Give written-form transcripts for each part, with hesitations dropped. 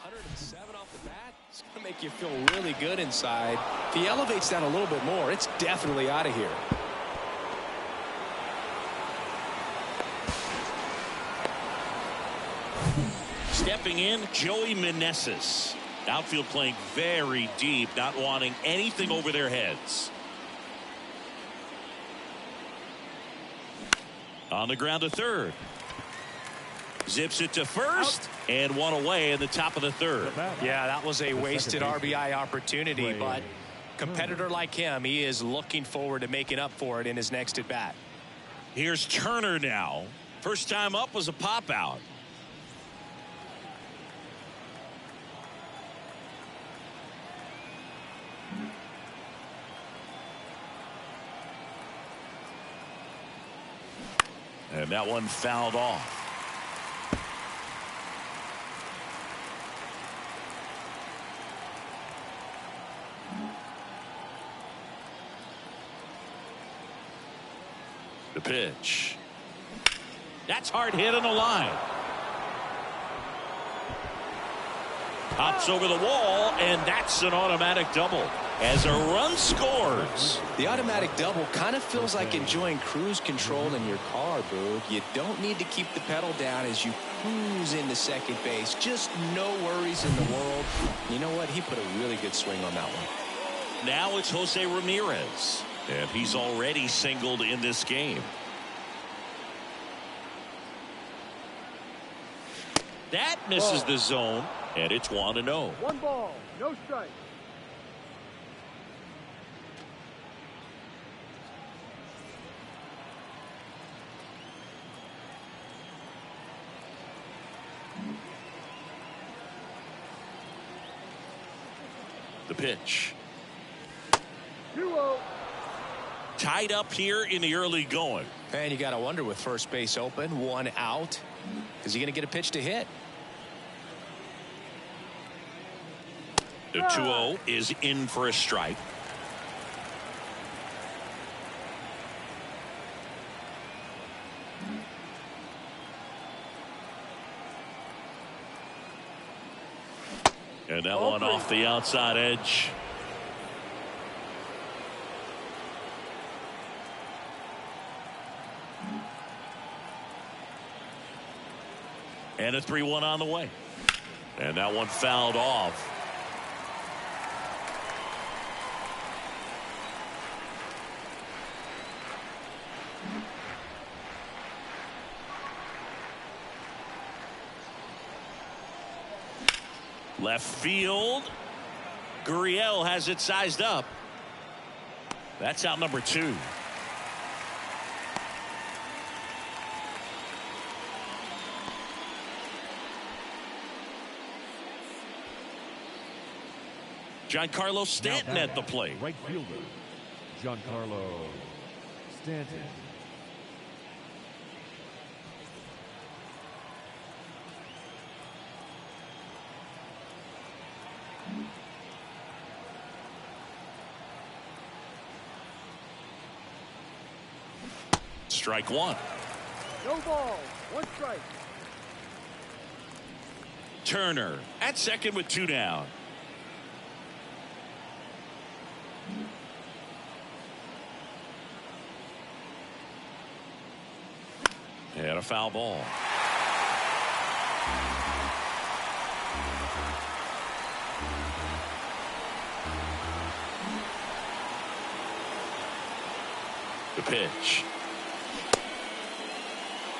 107 off the bat. It's going to make you feel really good inside. If he elevates that a little bit more, it's definitely out of here. Stepping in, Joey Meneses. Outfield playing very deep, not wanting anything over their heads. On the ground to third. Zips it to first. Out. And one away in the top of the third. Yeah, that was a wasted RBI opportunity, but competitor like him, he is looking forward to making up for it in his next at bat. Here's Turner now. First time up was a pop out. And that one fouled off. The pitch. That's hard hit on the line. Pops over the wall, and that's an automatic double. As a run scores. The automatic double kind of feels like enjoying cruise control in your car, Boog. You don't need to keep the pedal down as you cruise into second base. Just no worries in the world. You know what? He put a really good swing on that one. Now it's Jose Ramirez. And he's already singled in this game. That misses the zone. And it's 1-0. 1 ball, no strike. The pitch. 2-0. Tied up here in the early going. And you got to wonder with first base open, 1 out. Is he going to get a pitch to hit? The 2-0 is in for a strike. And that one off the outside edge. And a 3-1 on the way. And that one fouled off. Left field. Gurriel has it sized up. That's out number 2. Giancarlo Stanton at the plate. Right fielder, Giancarlo Stanton. Strike 1. No ball, 1 strike. Turner at second with 2 down. And a foul ball. The pitch.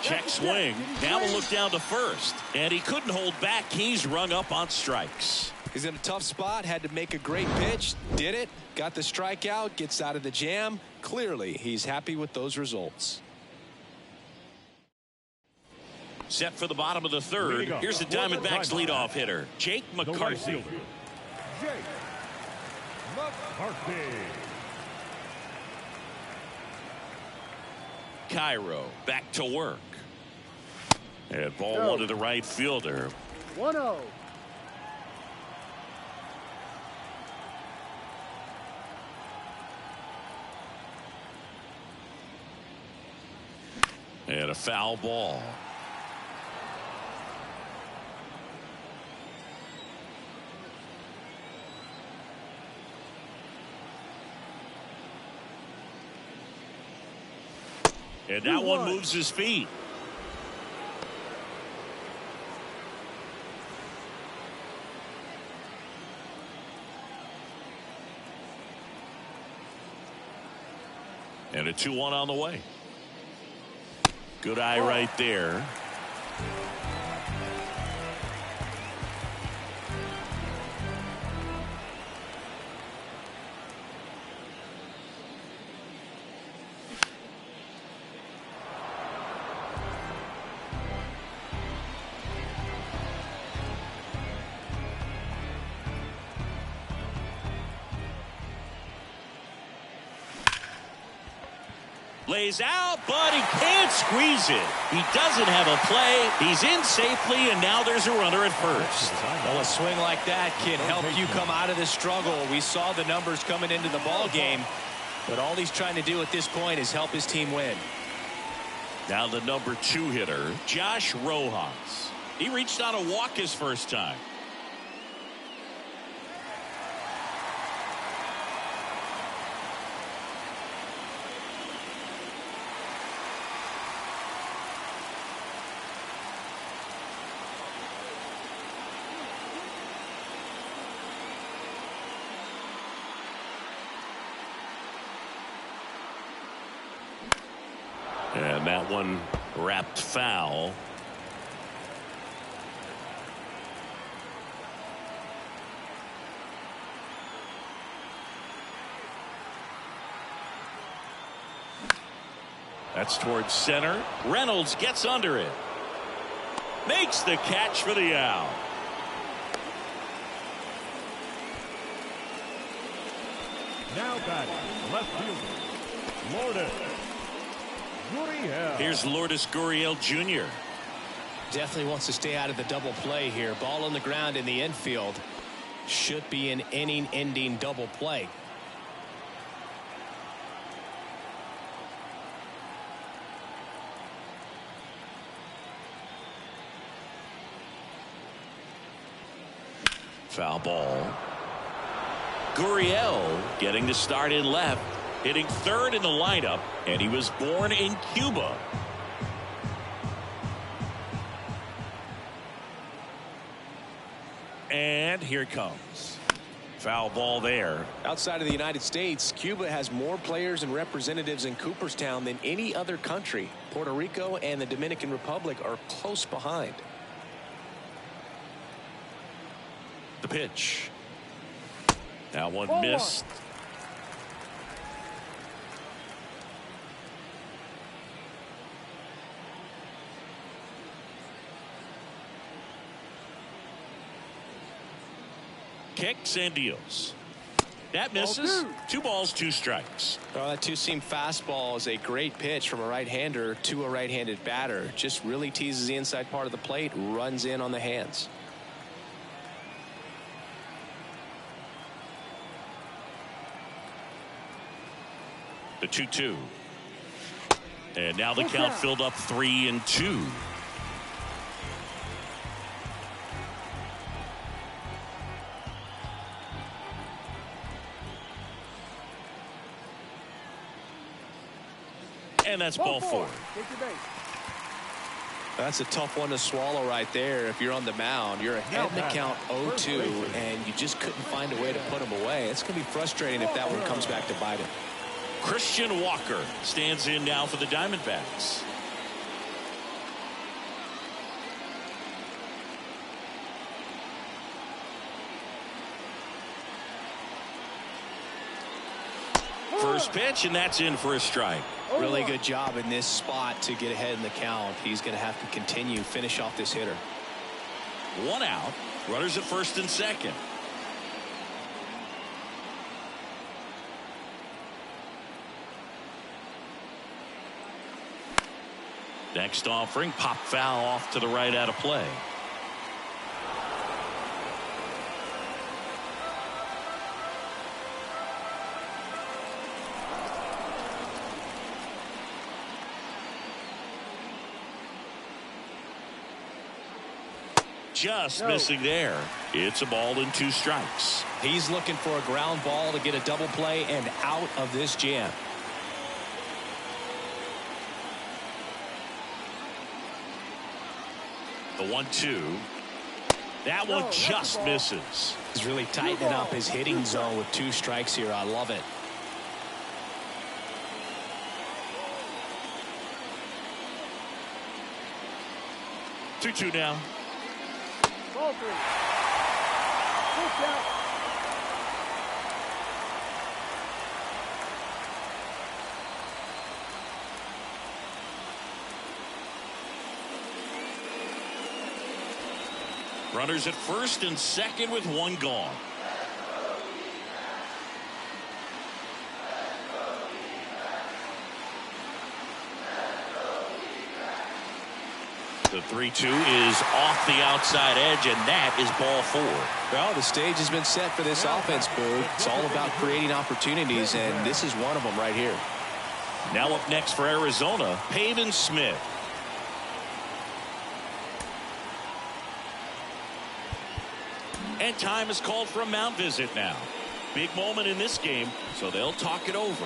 Check swing. Now a look down to first. And he couldn't hold back. He's rung up on strikes. He's in a tough spot. Had to make a great pitch. Did it. Got the strikeout. Gets out of the jam. Clearly, he's happy with those results. Set for the bottom of the third. Here's the Diamondbacks leadoff hitter, Jake McCarthy. Jake McCarthy. Cairo back to work. And ball 1 to the right fielder. 1-0. And a foul ball. And that one moves his feet. And a 2-1 on the way. Good eye right there. Lays out, but he can't squeeze it. He doesn't have a play. He's in safely, and now there's a runner at first. Well, a swing like that can help you come out of this struggle. We saw the numbers coming into the ball game, but all he's trying to do at this point is help his team win. Now the number 2 hitter, Josh Rojas. He reached on a walk his first time. And that one wrapped foul. That's towards center. Reynolds gets under it. Makes the catch for the out. Now batting, left fielder, Lourdes Gurriel. Here's Lourdes Gurriel Jr. Definitely wants to stay out of the double play here. Ball on the ground in the infield. Should be an inning-ending double play. Foul ball. Gurriel getting the start in left, hitting third in the lineup, and he was born in Cuba. And here it comes. Foul ball there. Outside of the United States, Cuba has more players and representatives in Cooperstown than any other country. Puerto Rico and the Dominican Republic are close behind. The pitch. That one missed. Kicks and deals. That misses. 2 balls, 2 strikes. Oh, that two-seam fastball is a great pitch from a right-hander to a right-handed batter. Just really teases the inside part of the plate, runs in on the hands. The 2-2. And now the count filled up 3-2. And that's ball 4. That's a tough one to swallow right there. If you're on the mound, you're ahead in the count 0-2, and you just couldn't find a way to put him away. It's going to be frustrating if that one comes back to bite him. Christian Walker stands in now for the Diamondbacks. First pitch, and that's in for a strike. Really good job in this spot to get ahead in the count. He's going to have to continue, finish off this hitter. 1 out. Runners at first and second. Next offering, pop foul off to the right out of play. Just missing there. It's a ball and 2 strikes. He's looking for a ground ball to get a double play and out of this jam. The 1-2. That one just misses. He's really tightening up his hitting zone with 2 strikes here. I love it. Two now. Ball 3. Pitch out. Runners at first and second with 1 gone. The 3-2 is off the outside edge, and that is ball 4. Well, the stage has been set for this offense, Boog. It's all about creating opportunities, and this is one of them right here. Now up next for Arizona, Pavin Smith. And time is called for a mound visit now. Big moment in this game, so they'll talk it over.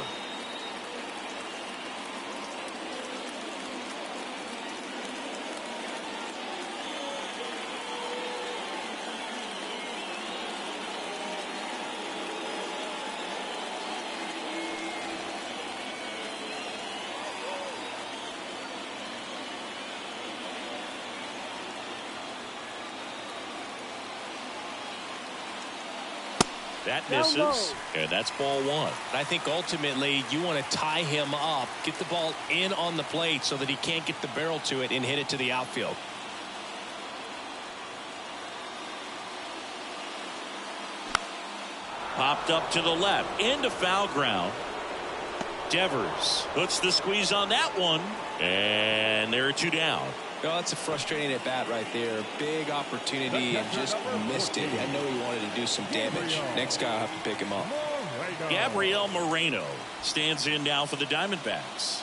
That misses, and that's ball 1. I think ultimately you want to tie him up, get the ball in on the plate so that he can't get the barrel to it and hit it to the outfield. Popped up to the left, into foul ground. Devers puts the squeeze on that one, and there are 2 down. Oh, that's a frustrating at bat right there. Big opportunity and just missed it. I know he wanted to do some damage. Next guy will have to pick him up. Gabriel Moreno stands in now for the Diamondbacks.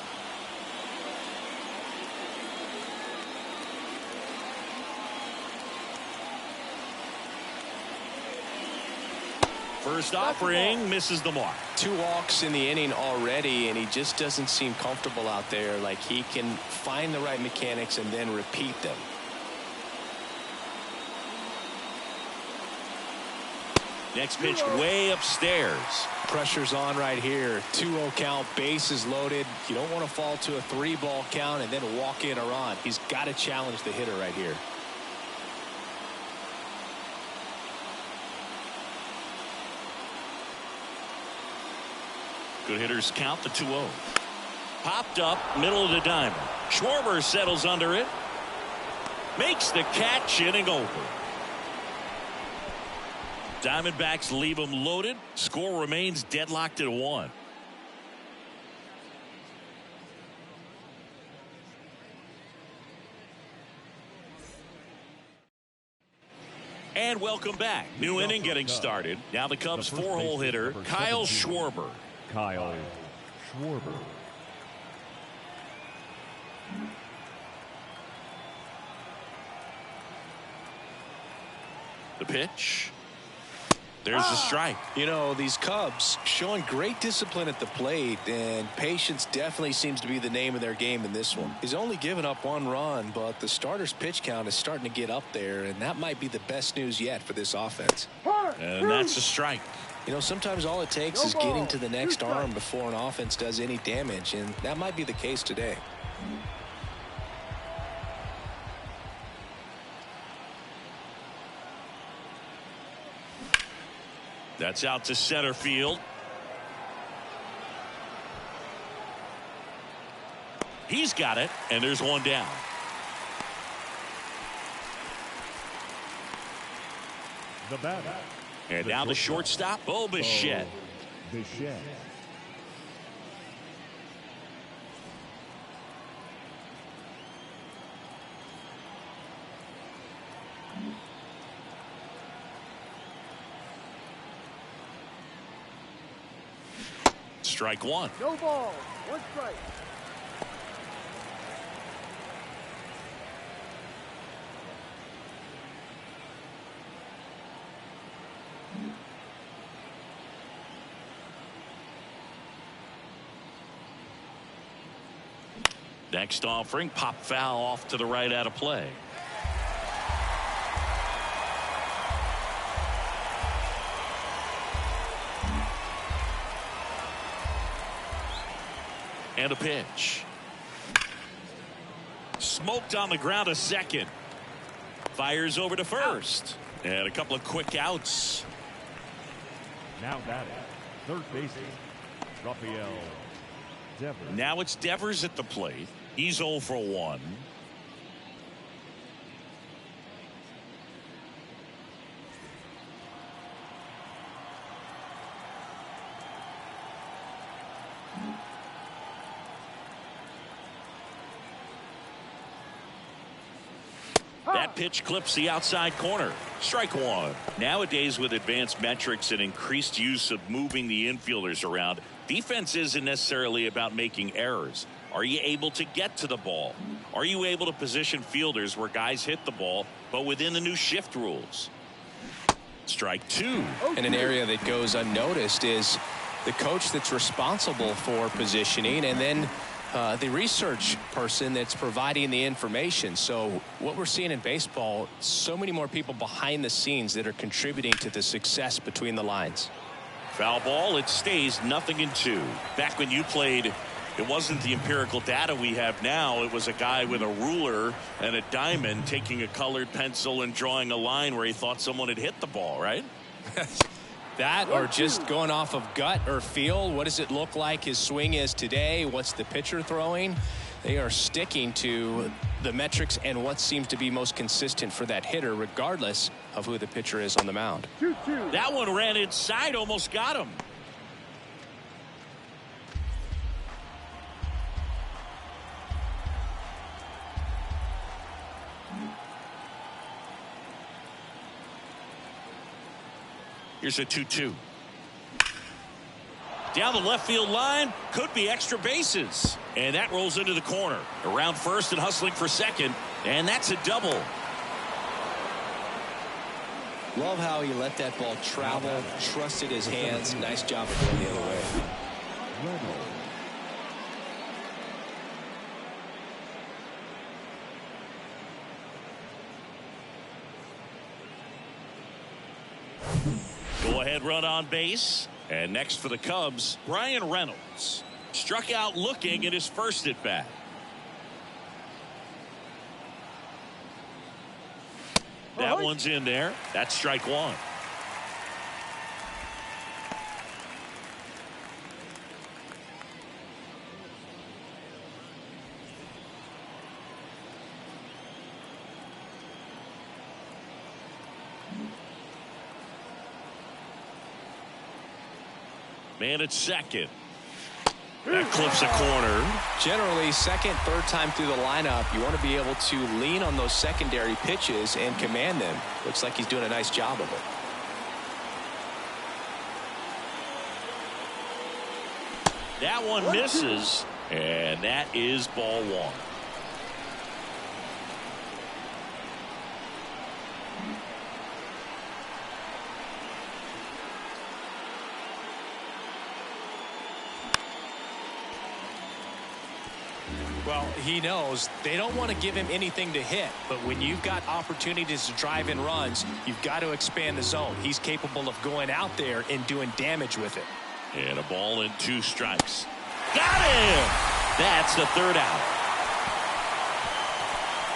First offering misses the mark. 2 walks in the inning already, and he just doesn't seem comfortable out there. Like he can find the right mechanics and then repeat them. Next pitch way upstairs. Pressure's on right here. 2-0 count, bases loaded. You don't want to fall to a 3-ball count and then walk in or on. He's got to challenge the hitter right here. Good hitters count the 2-0. Popped up, middle of the diamond. Schwarber settles under it. Makes the catch, inning over. Diamondbacks leave them loaded. Score remains deadlocked at 1. And welcome back. New inning getting started. Now the Cubs 4-hole hitter, Kyle Schwarber. Kyle Schwarber. The pitch. There's the strike. You know, these Cubs showing great discipline at the plate, and patience definitely seems to be the name of their game in this one. He's only given up 1 run, but the starter's pitch count is starting to get up there, and that might be the best news yet for this offense. And that's a strike. You know, sometimes all it takes is getting to the next arm before an offense does any damage, and that might be the case today. That's out to center field. He's got it, and there's 1 down. The batter. And now the shortstop, Bo Bichette. Bichette. Strike 1. No ball. 1 strike. Next offering, pop foul off to the right out of play. And a pitch. Smoked on the ground to second. Fires over to first. And a couple of quick outs. Now batting, third baseman, Rafael Devers. Now it's Devers at the plate. He's 0 for 1. That pitch clips the outside corner. Strike one. Nowadays, with advanced metrics and increased use of moving the infielders around, defense isn't necessarily about making errors. Are you able to get to the ball? Are you able to position fielders where guys hit the ball, but within the new shift rules? Strike two. And an area that goes unnoticed is the coach that's responsible for positioning, and then the research person that's providing the information. So what we're seeing in baseball, so many more people behind the scenes that are contributing to the success between the lines. Foul ball. It stays 0-2. Back when you played, it wasn't the empirical data we have now. It was a guy with a ruler and a diamond taking a colored pencil and drawing a line where he thought someone had hit the ball, right? That, or just going off of gut or feel. What does it look like his swing is today? What's the pitcher throwing? They are sticking to the metrics and what seems to be most consistent for that hitter, regardless of who the pitcher is on the mound. 2-2. That one ran inside, almost got him. Here's a 2-2. Down the left field line, could be extra bases. And that rolls into the corner. Around first and hustling for second. And that's a double. Love how he let that ball travel, trusted his hands. Nice job of going the other way. Reynolds. Go ahead run on base. And next for the Cubs, Brian Reynolds. Struck out looking at his first at bat. That one's in there. That's strike one. Man at second. That clips a corner. Generally, second, third time through the lineup, you want to be able to lean on those secondary pitches and command them. Looks like he's doing a nice job of it. That one misses, and that is ball one. Well, he knows they don't want to give him anything to hit, but when you've got opportunities to drive in runs, you've got to expand the zone. He's capable of going out there and doing damage with it. And a ball and 2 strikes. Got him! That's the third out.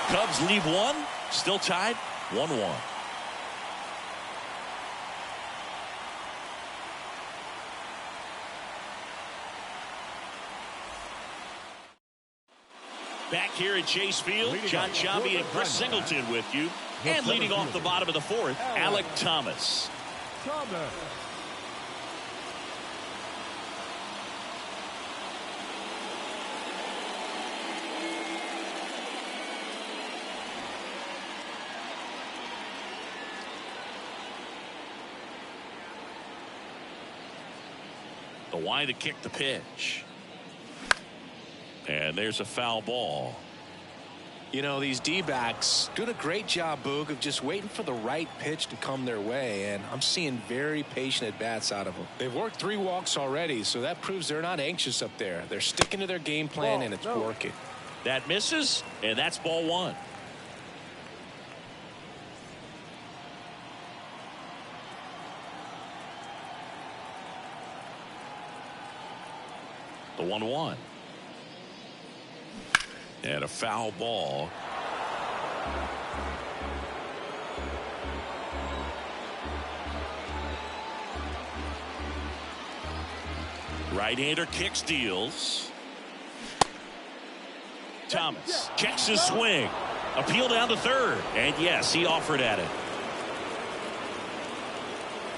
Cubs leave one, still tied 1-1. Back here at Chase Field, John Sciambi and Chris Singleton with you. And leading off the bottom of the fourth, Alek Thomas. The line to kick the pitch. And there's a foul ball. You know, these D-backs doing a great job, Boog, of just waiting for the right pitch to come their way, and I'm seeing very patient at-bats out of them. They've worked 3 walks already, so that proves they're not anxious up there. They're sticking to their game plan, and it's working. That misses, and that's ball one. The 1-1. And a foul ball. Right-hander kicks, deals. Thomas checks his swing. Appeal down to third. And yes, he offered at it.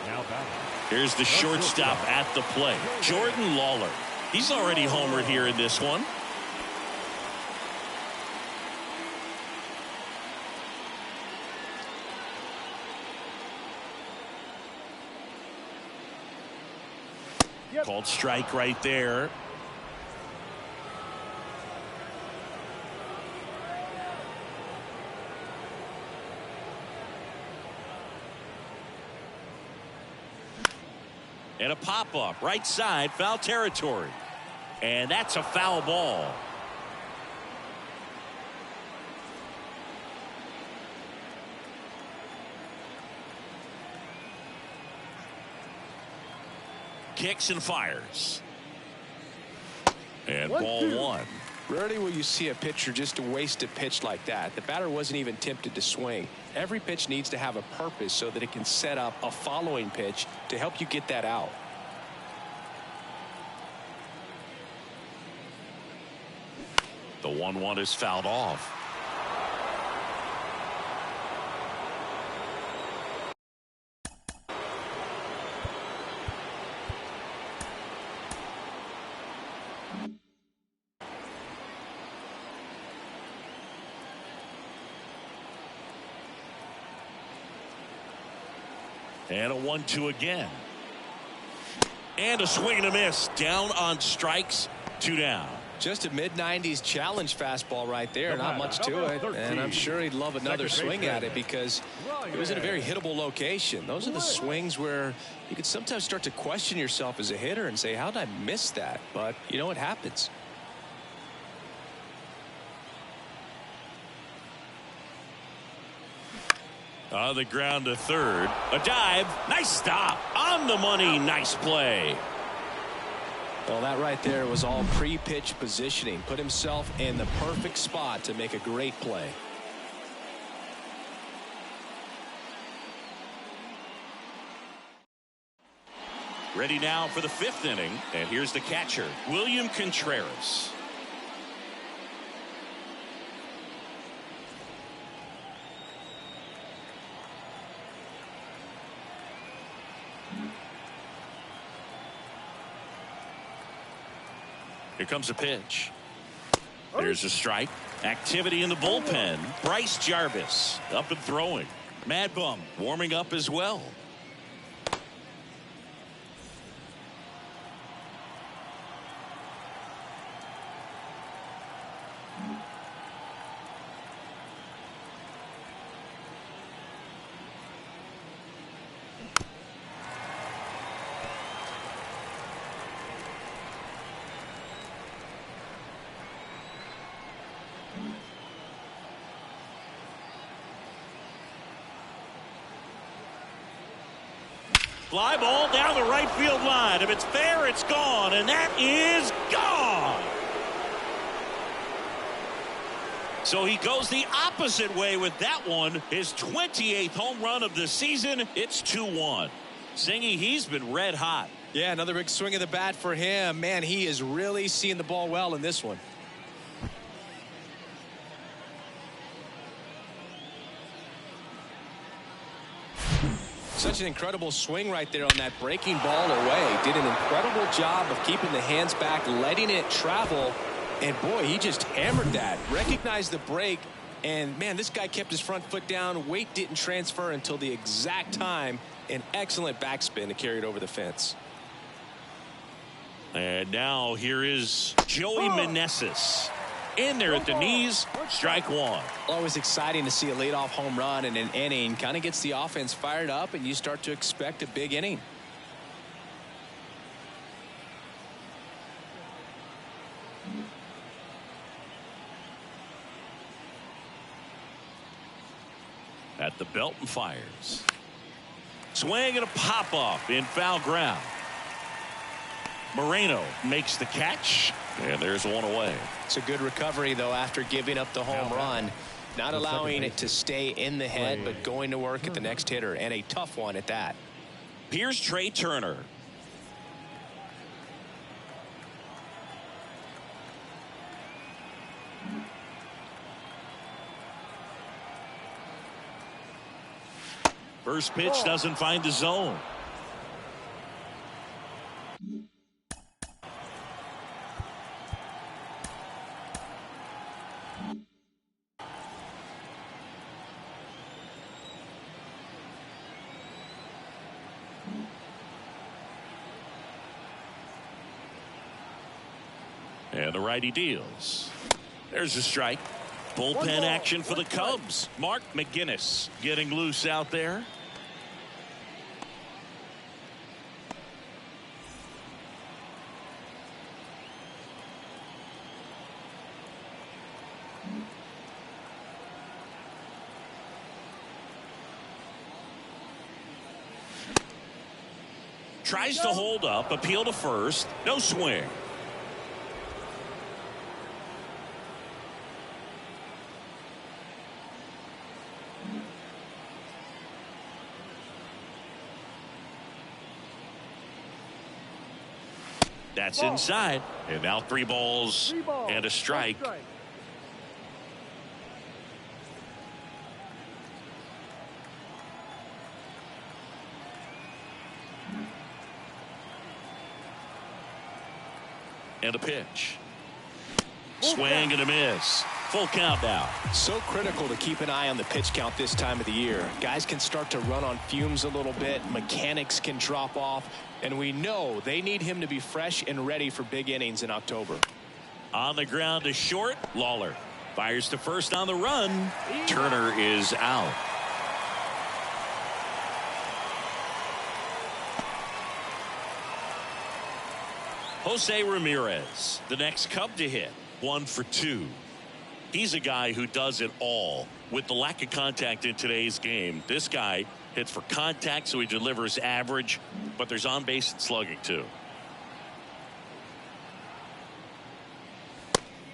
Now batting. Here's the shortstop at the plate, Jordan Lawler. He's already homered here in this one. Called strike right there. And a pop-up right side, foul territory. And that's a foul ball. Kicks and fires. And ball one. Rarely will you see a pitcher just waste a pitch like that. The batter wasn't even tempted to swing. Every pitch needs to have a purpose so that it can set up a following pitch to help you get that out. The 1-1 is fouled off. And a 1-2 again. And a swing and a miss. Down on strikes. 2 down. Just a mid-90s challenge fastball right there. Not much to it. And I'm sure he'd love another swing at it because it was in a very hittable location. Those are the swings where you could sometimes start to question yourself as a hitter and say, how did I miss that? But, you know, it happens. On the ground to third. A dive. Nice stop. On the money. Nice play. Well, that right there was all pre-pitch positioning. Put himself in the perfect spot to make a great play. Ready now for the 5th inning. And here's the catcher, William Contreras. Here comes a pitch. There's a strike. Activity in the bullpen. Bryce Jarvis up and throwing. Mad Bum warming up as well. Fly ball down the right field line. If it's fair, it's gone, and that is gone. So he goes the opposite way with that one. His 28th home run of the season. It's 2-1. Singy, he's been red hot. Yeah, another big swing of the bat for him. Man, he is really seeing the ball well in this one. Such an incredible swing right there on that breaking ball away. Did an incredible job of keeping the hands back, letting it travel. And boy, he just hammered that. Recognized the break. And man, this guy kept his front foot down. Weight didn't transfer until the exact time. An excellent backspin to carry it over the fence. And now here is Joey Meneses. In there at the knees, strike one. Always exciting to see a leadoff home run in an inning. Kind of gets the offense fired up, and you start to expect a big inning. At the belt and fires. Swing and a pop-up in foul ground. Moreno makes the catch. And there's one away. It's a good recovery, though, after giving up the home run. Not allowing it to stay in the head, but going to work at the next hitter, and a tough one at that. Here's Trey Turner. First pitch doesn't find the zone. And the righty deals. There's a strike. Bullpen action for the Cubs. Mark McGinnis getting loose out there. Tries to hold up, appeal to first, no swing. That's inside. And now 3 balls and a strike. And a pitch. Swing and a miss. Full count now. So critical to keep an eye on the pitch count this time of the year. Guys can start to run on fumes a little bit. Mechanics can drop off. And we know they need him to be fresh and ready for big innings in October. On the ground to short. Lawler fires to first on the run. Turner is out. Jose Ramirez, the next Cub to hit. 1 for 2. He's a guy who does it all. With the lack of contact in today's game, this guy hits for contact, so he delivers average, but there's on base and slugging too.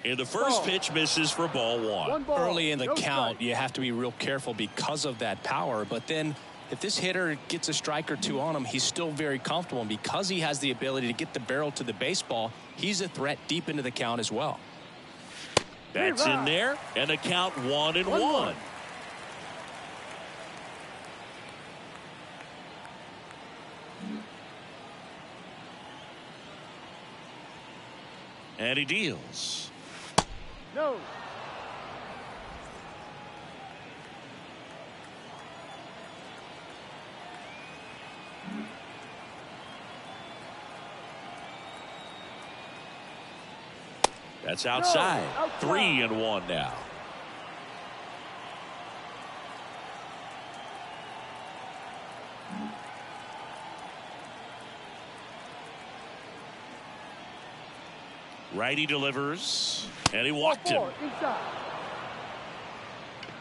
And the first pitch misses for ball 1. Early in the count, you have to be real careful because of that power, but then if this hitter gets a strike or 2 on him, he's still very comfortable, and because he has the ability to get the barrel to the baseball, he's a threat deep into the count as well. That's in there, and the count 1-1. And he deals. No. That's outside. 3-1 now. Righty delivers, and he walked him.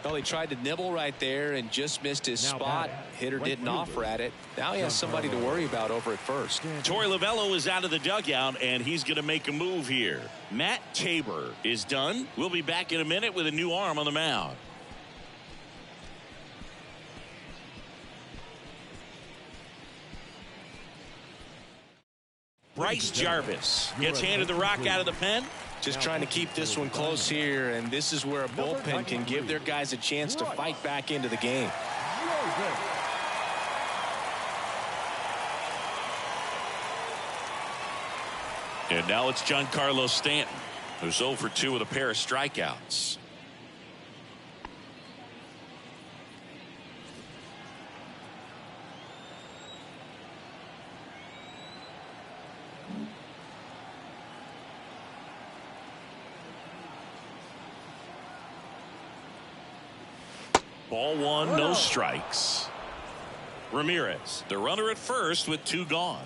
Well, he tried to nibble right there and just missed his spot. Hitter didn't offer at it. Now he has somebody to worry about over at first. Torey Lovullo is out of the dugout, and he's going to make a move here. Matt Tabor is done. We'll be back in a minute with a new arm on the mound. Bryce Jarvis gets handed the rock out of the pen. Just trying to keep this one close here, and this is where a bullpen can give their guys a chance to fight back into the game. And now it's Giancarlo Stanton, who's 0 for 2 with a pair of strikeouts. Ball 1, no strikes. Ramirez, the runner at first with 2 gone.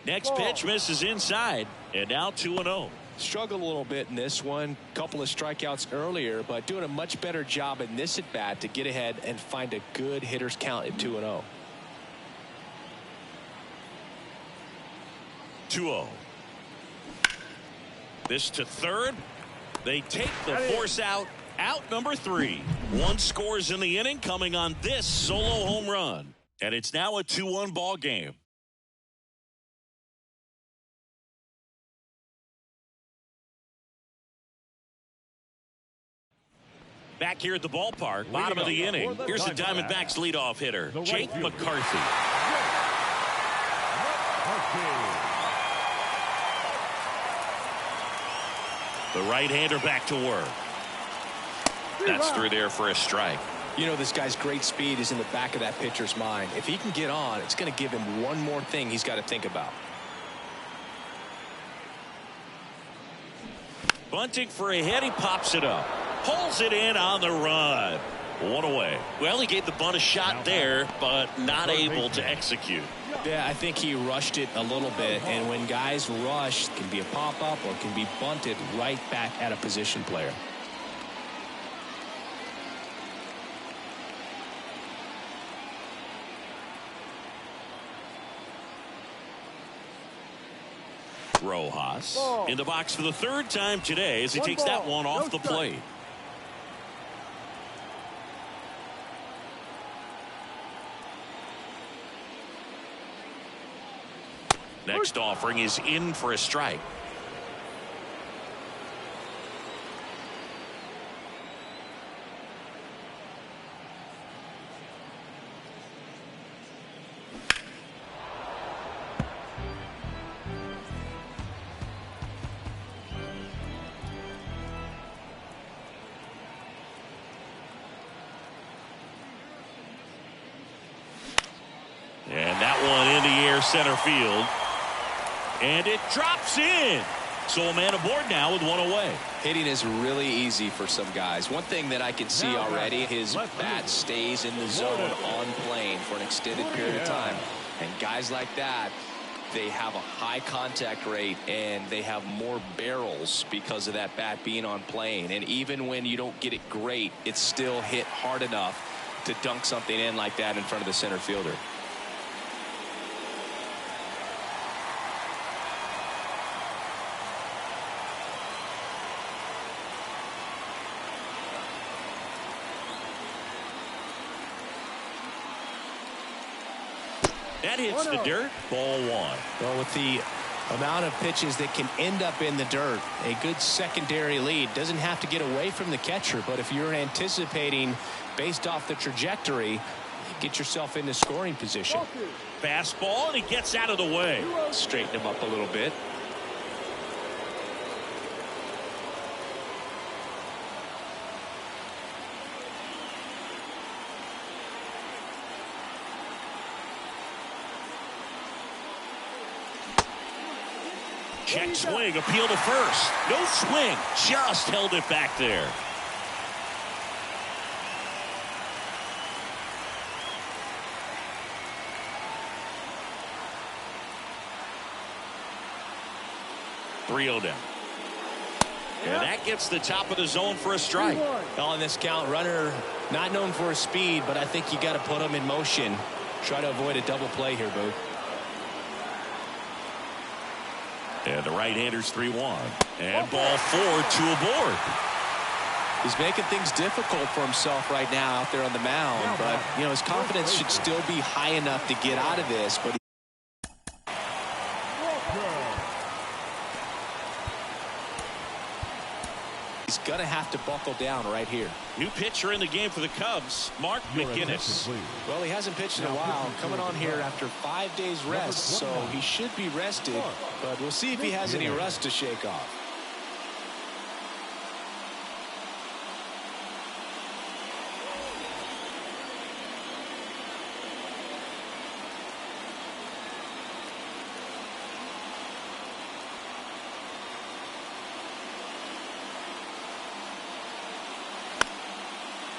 Next pitch misses inside, and now 2-0. Struggled a little bit in this one. Couple of strikeouts earlier, but doing a much better job in this at bat to get ahead and find a good hitter's count at 2-0. 2-0. This to third. They take the force out. Out number 3. 1 scores in the inning coming on this solo home run. And it's now a 2-1 ball game. Back here at the ballpark, bottom of the inning. Here's the Diamondbacks leadoff hitter, Jake McCarthy. The right-hander back to work. That's through there for a strike. You know, this guy's great speed is in the back of that pitcher's mind. If he can get on, it's going to give him one more thing he's got to think about. Bunting for a hit. He pops it up. Pulls it in on the run. 1 away. Well, he gave the bunt a shot there, but not able to execute. Yeah, I think he rushed it a little bit, and when guys rush, it can be a pop-up or it can be bunted right back at a position player. Rojas in the box for the 3rd time today as he takes that one off the plate. Next offering is in for a strike. And that one in the air center field. And it drops in. So a man aboard now with 1 away. Hitting is really easy for some guys. One thing that I can see already, his bat stays in the zone on plane for an extended period of time. And guys like that, they have a high contact rate and they have more barrels because of that bat being on plane. And even when you don't get it great, it's still hit hard enough to dunk something in like that in front of the center fielder. That hits the dirt. Ball 1. Well, with the amount of pitches that can end up in the dirt, a good secondary lead doesn't have to get away from the catcher, but if you're anticipating based off the trajectory, get yourself into scoring position. Fastball, and he gets out of the way. Straighten him up a little bit. Check swing, appeal to first. No swing, just held it back there. Three-0 down. And that gets the top of the zone for a strike. On this count, runner not known for his speed, but I think you got to put him in motion. Try to avoid a double play here, Boo. And the right-hander's 3-1. And ball 4, 2 aboard. He's making things difficult for himself right now out there on the mound, but you know his confidence should still be high enough to get out of this. But he's gonna have to buckle down right here. New pitcher in the game for the Cubs, Mark McGinnis. Well, he hasn't pitched in a while, coming on here after 5 days rest, so he should be rested, but we'll see if he has any rust to shake off.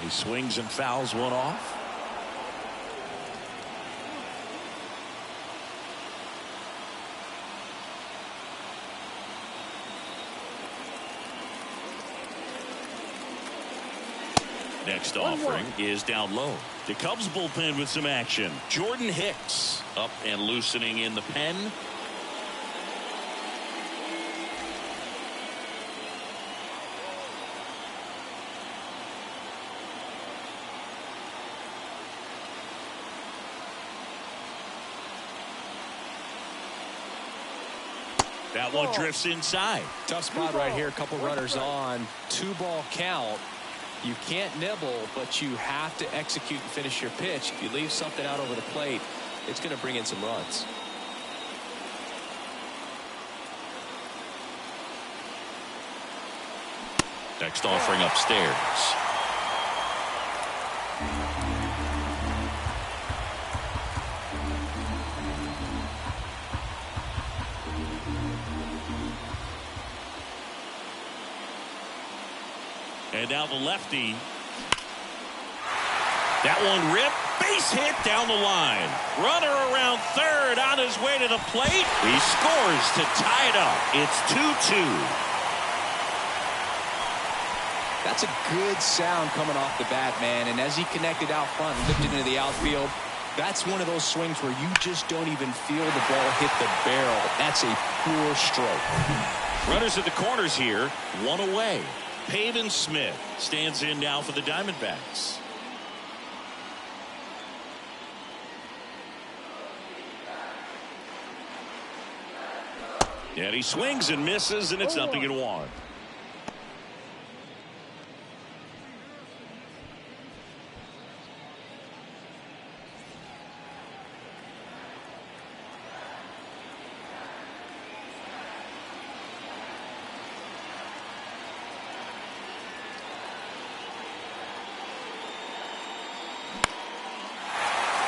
He swings and fouls one off. Next offering is down low. The Cubs bullpen with some action. Jordan Hicks up and loosening in the pen. That one drifts inside. Tough spot right here. A couple runners on. 2-ball count. You can't nibble, but you have to execute and finish your pitch. If you leave something out over the plate, it's going to bring in some runs. Next offering upstairs. And now the lefty. That one ripped. Base hit down the line. Runner around third on his way to the plate. He scores to tie it up. It's 2-2. That's a good sound coming off the bat, man. And as he connected out front and lifted into the outfield, that's one of those swings where you just don't even feel the ball hit the barrel. That's a poor stroke. Runners at the corners here. One away. Pavin Smith stands in now for the Diamondbacks. And he swings and misses, and it's 0-1.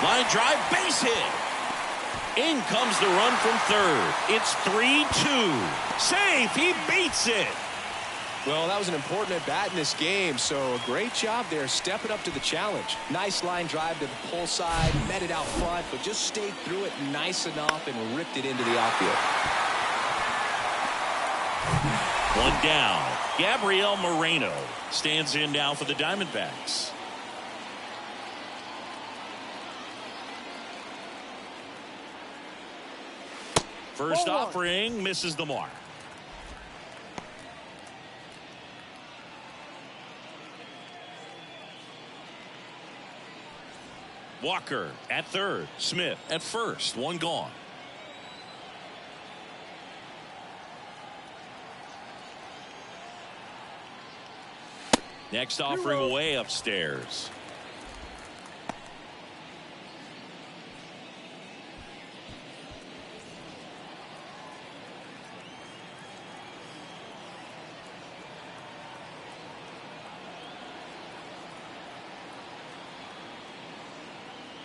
Line drive, base hit. In comes the run from third. It's 3-2. Safe. He beats it. Well, that was an important at bat in this game, so a great job there stepping up to the challenge. Nice line drive to the pull side, met it out front, but just stayed through it nice enough and ripped it into the outfield. One down. Gabriel Moreno stands in now for the Diamondbacks. First offering misses the mark. Walker at third. Smith at first. One gone. Next offering way upstairs.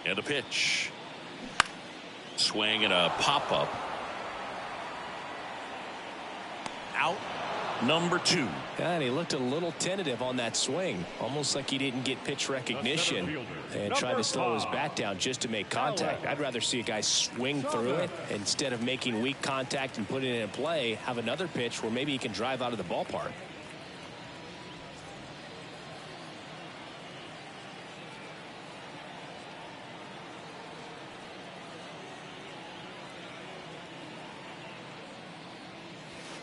And a pitch. Swing and a pop-up. Out. Number 2. And he looked a little tentative on that swing. Almost like he didn't get pitch recognition and tried to slow his bat down just to make contact. I'd rather see a guy swing through it instead of making weak contact and putting it in play. Have another pitch where maybe he can drive out of the ballpark.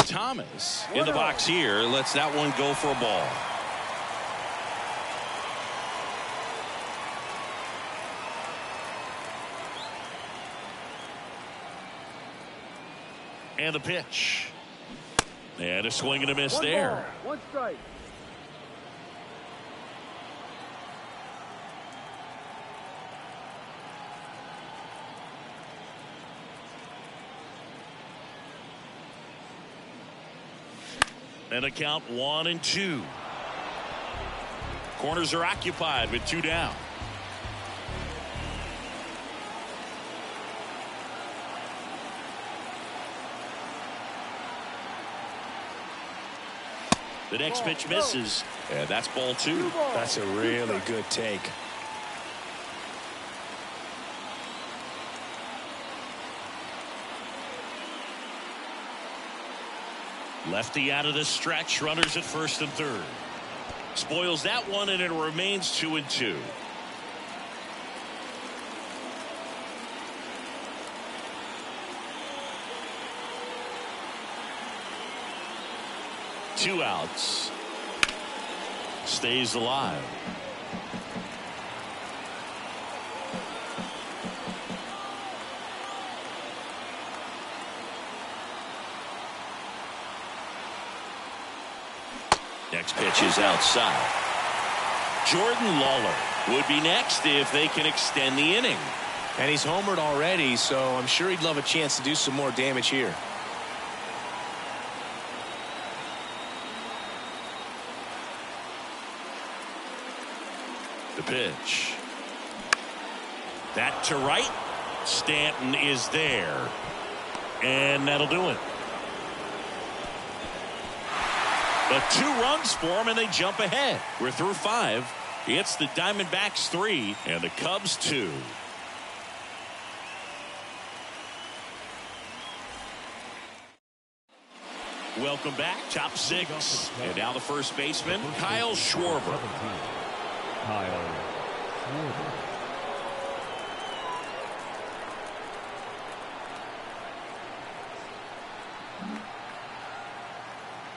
Thomas in the box here lets that one go for a ball. And a pitch. And a swing and a miss there. One strike. And a count 1-2. Corners are occupied with 2 down. The next pitch misses. And that's ball 2. That's a really good take. Lefty out of the stretch. Runners at first and third. spoils that one, and it remains 2-2. Two outs. Stays alive. Next pitch is outside. Jordan Lawler would be next if they can extend the inning. And he's homered already, so I'm sure he'd love a chance to do some more damage here. The pitch. That to right. Stanton is there. And that'll do it. But 2 runs for him, and they jump ahead. We're through 5. It's the Diamondbacks 3 and the Cubs 2. Welcome back. Top 6. And now the first baseman, Kyle Schwarber. Kyle Schwarber.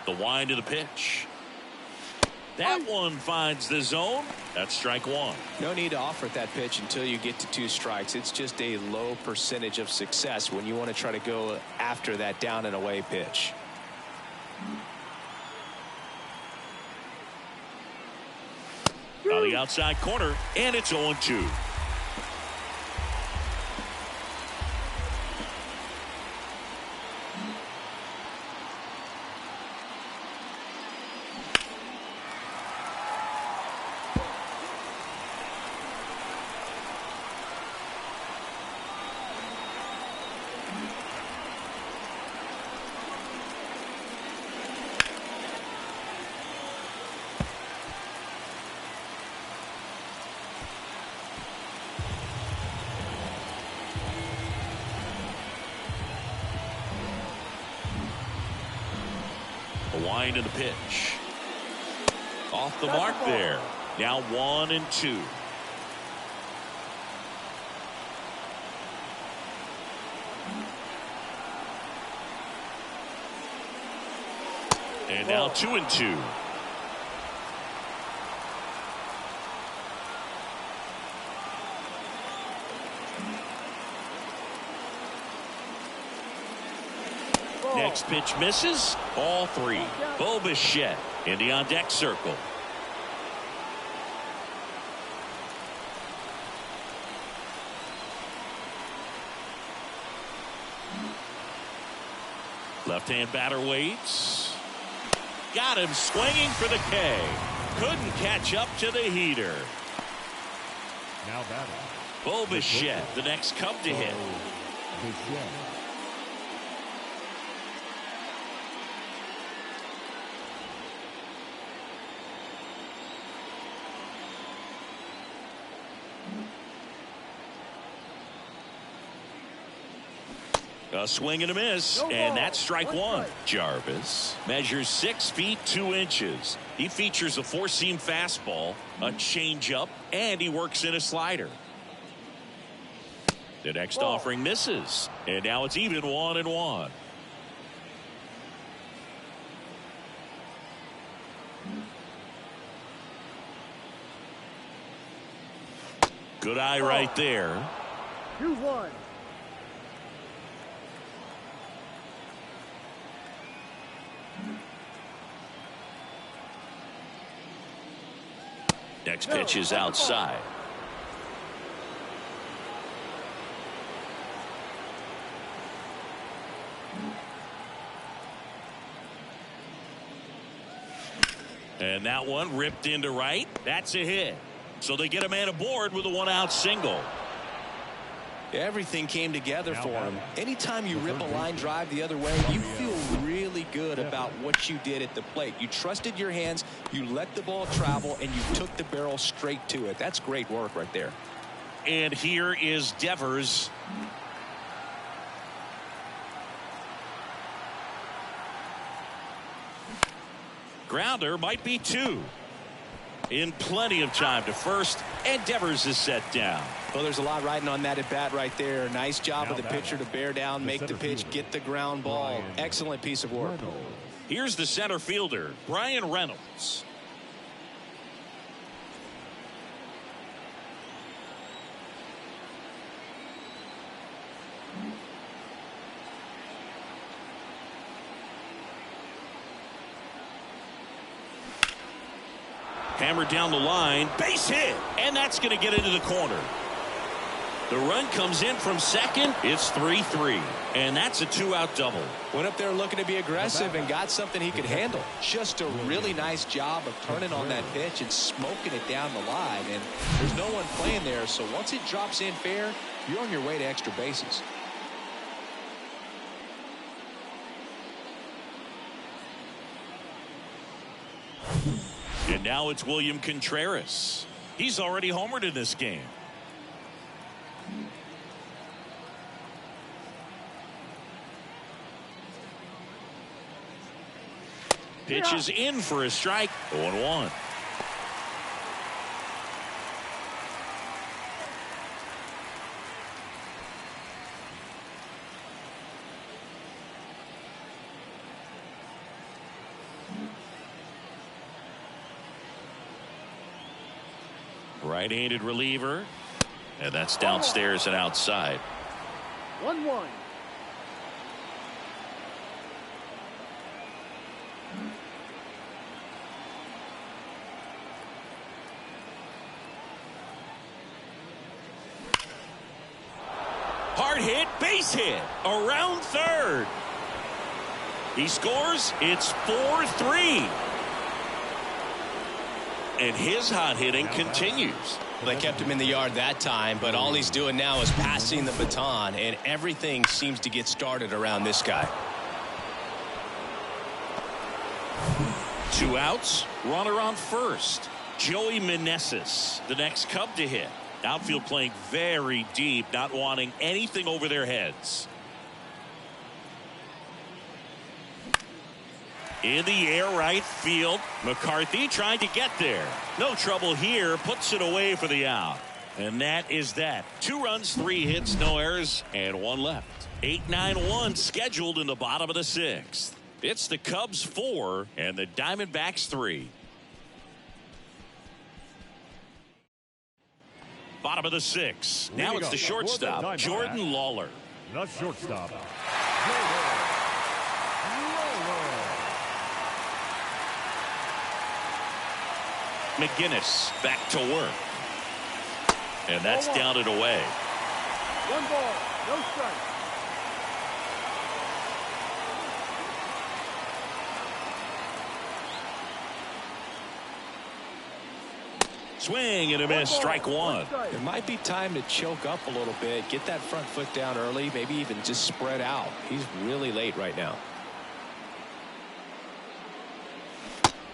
The wind of the pitch. That one finds the zone. That's strike 1. No need to offer that pitch until you get to 2 strikes. It's just a low percentage of success when you want to try to go after that down and away pitch. On the outside corner, and it's 0-2. The wind of the pitch. Off the mark there. Now 1-2. And now 2-2. Next pitch misses. Ball 3. Bo Bichette in the on deck circle. Left-hand batter waits. Got him swinging for the K. Couldn't catch up to the heater. Now batting. Bo Bichette, the next Cub to hit. Bichette. A swing and a miss, and that's strike 1. Jarvis measures 6 feet 2 inches. He features a 4-seam fastball, a changeup, and he works in a slider. The next offering misses, and now it's even 1-1. Good eye right there. 2-1. Next pitch is outside. And that one ripped into right. That's a hit. So they get a man aboard with a 1-out single. Everything came together for him. Anytime you rip a line drive the other way, you feel really good about what you did at the plate. You trusted your hands, you let the ball travel, and you took the barrel straight to it. That's great work right there. And here is Devers. Grounder might be 2. in plenty of time to first, and Devers is set down. Well, there's a lot riding on that at bat right there. Nice job of the pitcher to bear down, make the pitch, get the ground ball. Excellent piece of work. Here's the center fielder, Brian Reynolds. Hammered down the line, base hit, and that's going to get into the corner. The run comes in from second. It's 3-3, and that's a 2-out double. Went up there looking to be aggressive and got something he could handle. Just a really nice job of turning on that pitch and smoking it down the line. And there's no one playing there, so once it drops in fair, you're on your way to extra bases. And now it's William Contreras. He's already homered in this game. Pitch is in for a strike. 0-1. Right-handed reliever, and that's downstairs and outside. 1-1. Hard hit, base hit, around third. He scores. It's 4-3. And his hot hitting continues. They kept him in the yard that time, but all he's doing now is passing the baton, and everything seems to get started around this guy. 2 outs, runner on first. Joey Meneses, the next Cub to hit. Outfield playing very deep, not wanting anything over their heads. In the air, right field. McCarthy trying to get there. No trouble here. Puts it away for the out. And that is that. 2 runs, 3 hits, no errors, and 1 left. 8-9-1 scheduled in the bottom of the 6th. It's the Cubs 4 and the Diamondbacks 3. Bottom of the 6th. Now it's the shortstop, Jordan Lawler. The shortstop. McGinnis back to work. And that's down and away. 1 ball, no strike. Swing and a miss, strike 1. It might be time to choke up a little bit, get that front foot down early, maybe even just spread out. He's really late right now.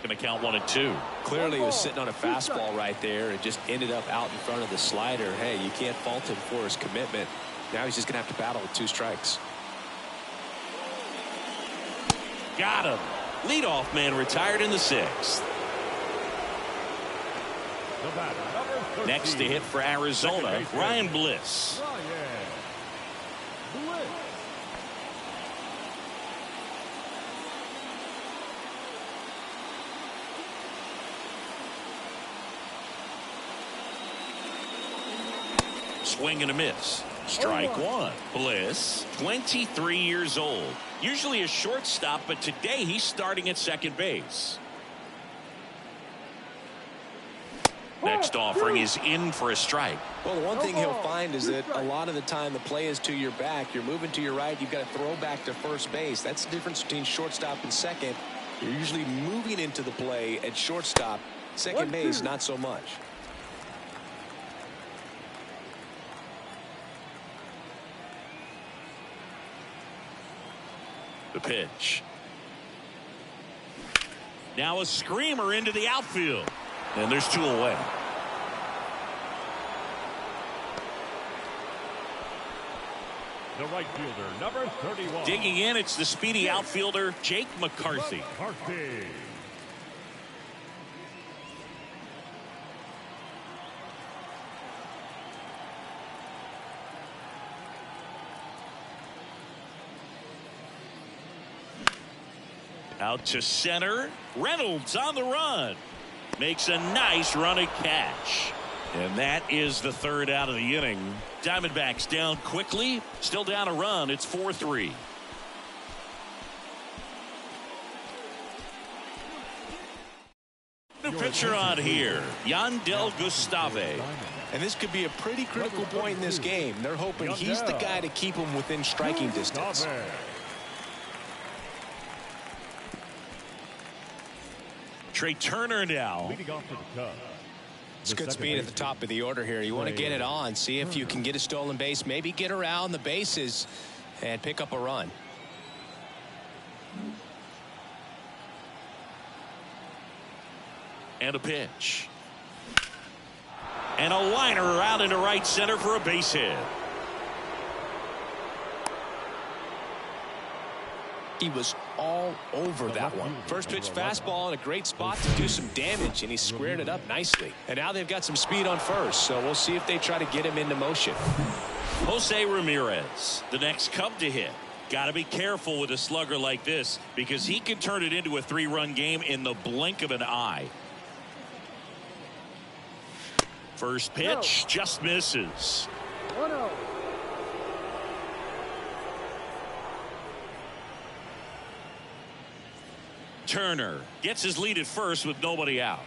Going to count 1 and 2. Clearly he was sitting on a fastball right there and just ended up out in front of the slider. Hey, you can't fault him for his commitment. Now he's just going to have to battle with 2 strikes. Got him. Leadoff man retired in the 6th. Next to hit for Arizona, Ryan Bliss. Swing and a miss. Strike 1. Bliss, 23 years old. Usually a shortstop, but today he's starting at second base. Next offering is in for a strike. Well, the one thing he'll find is that a lot of the time the play is to your back. You're moving to your right. You've got to throw back to first base. That's the difference between shortstop and second. You're usually moving into the play at shortstop. Second base, not so much. The pitch. Now a screamer into the outfield. And there's 2 away. The right fielder, number 31. Digging in, it's the speedy outfielder, Jake McCarthy. Out to center. Reynolds on the run. Makes a nice running catch. And that is the third out of the inning. Diamondbacks down quickly. Still down a run. It's 4-3. New pitcher on here. Yandel Gustave. And this could be a pretty critical point in this game. They're hoping he's the guy to keep them within striking distance. Trey Turner now. Leading off for the Cubs. It's good speed at the top of the order here. You want to get it on, see if you can get a stolen base, maybe get around the bases and pick up a run. And a pitch. And a liner out into right center for a base hit. He was all over that one. First pitch fastball in a great spot to do some damage, and he squared it up nicely. And now they've got some speed on first, so we'll see if they try to get him into motion. Jose Ramirez, the next Cub to hit. Got to be careful with a slugger like this because he can turn it into a 3-run game in the blink of an eye. First pitch just misses. 1-0. Turner gets his lead at first with nobody out.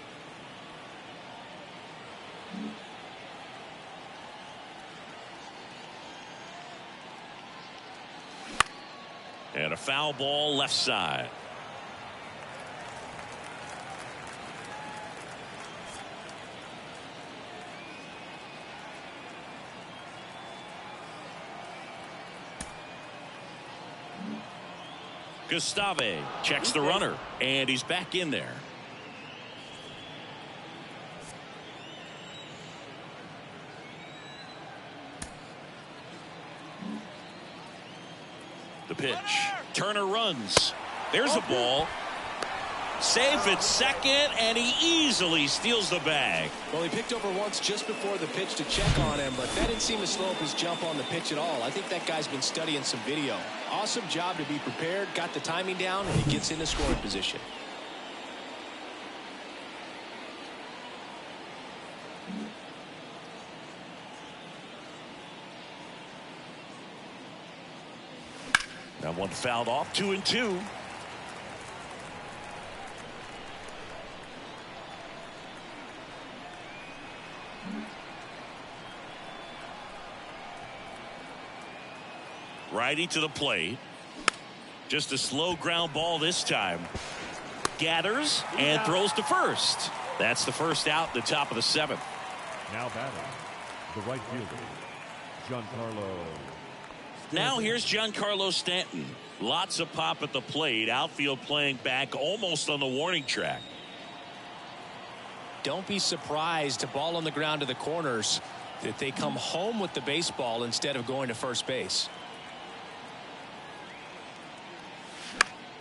And a foul ball left side. Gustave checks the runner, and he's back in there. The pitch. Turner runs. There's a ball. Safe at second, and he easily steals the bag. Well, he picked over once just before the pitch to check on him, but that didn't seem to slow up his jump on the pitch at all. I think that guy's been studying some video. Awesome job to be prepared, got the timing down, and he gets into scoring position. That one fouled off. 2-2. Righty to the plate. Just a slow ground ball this time. Gathers and throws to first. That's the first out, the top of the 7th. Now batting, the right fielder, Giancarlo. Now here's Giancarlo Stanton. Lots of pop at the plate. Outfield playing back almost on the warning track. Don't be surprised, a ball on the ground to the corners, that they come home with the baseball instead of going to first base.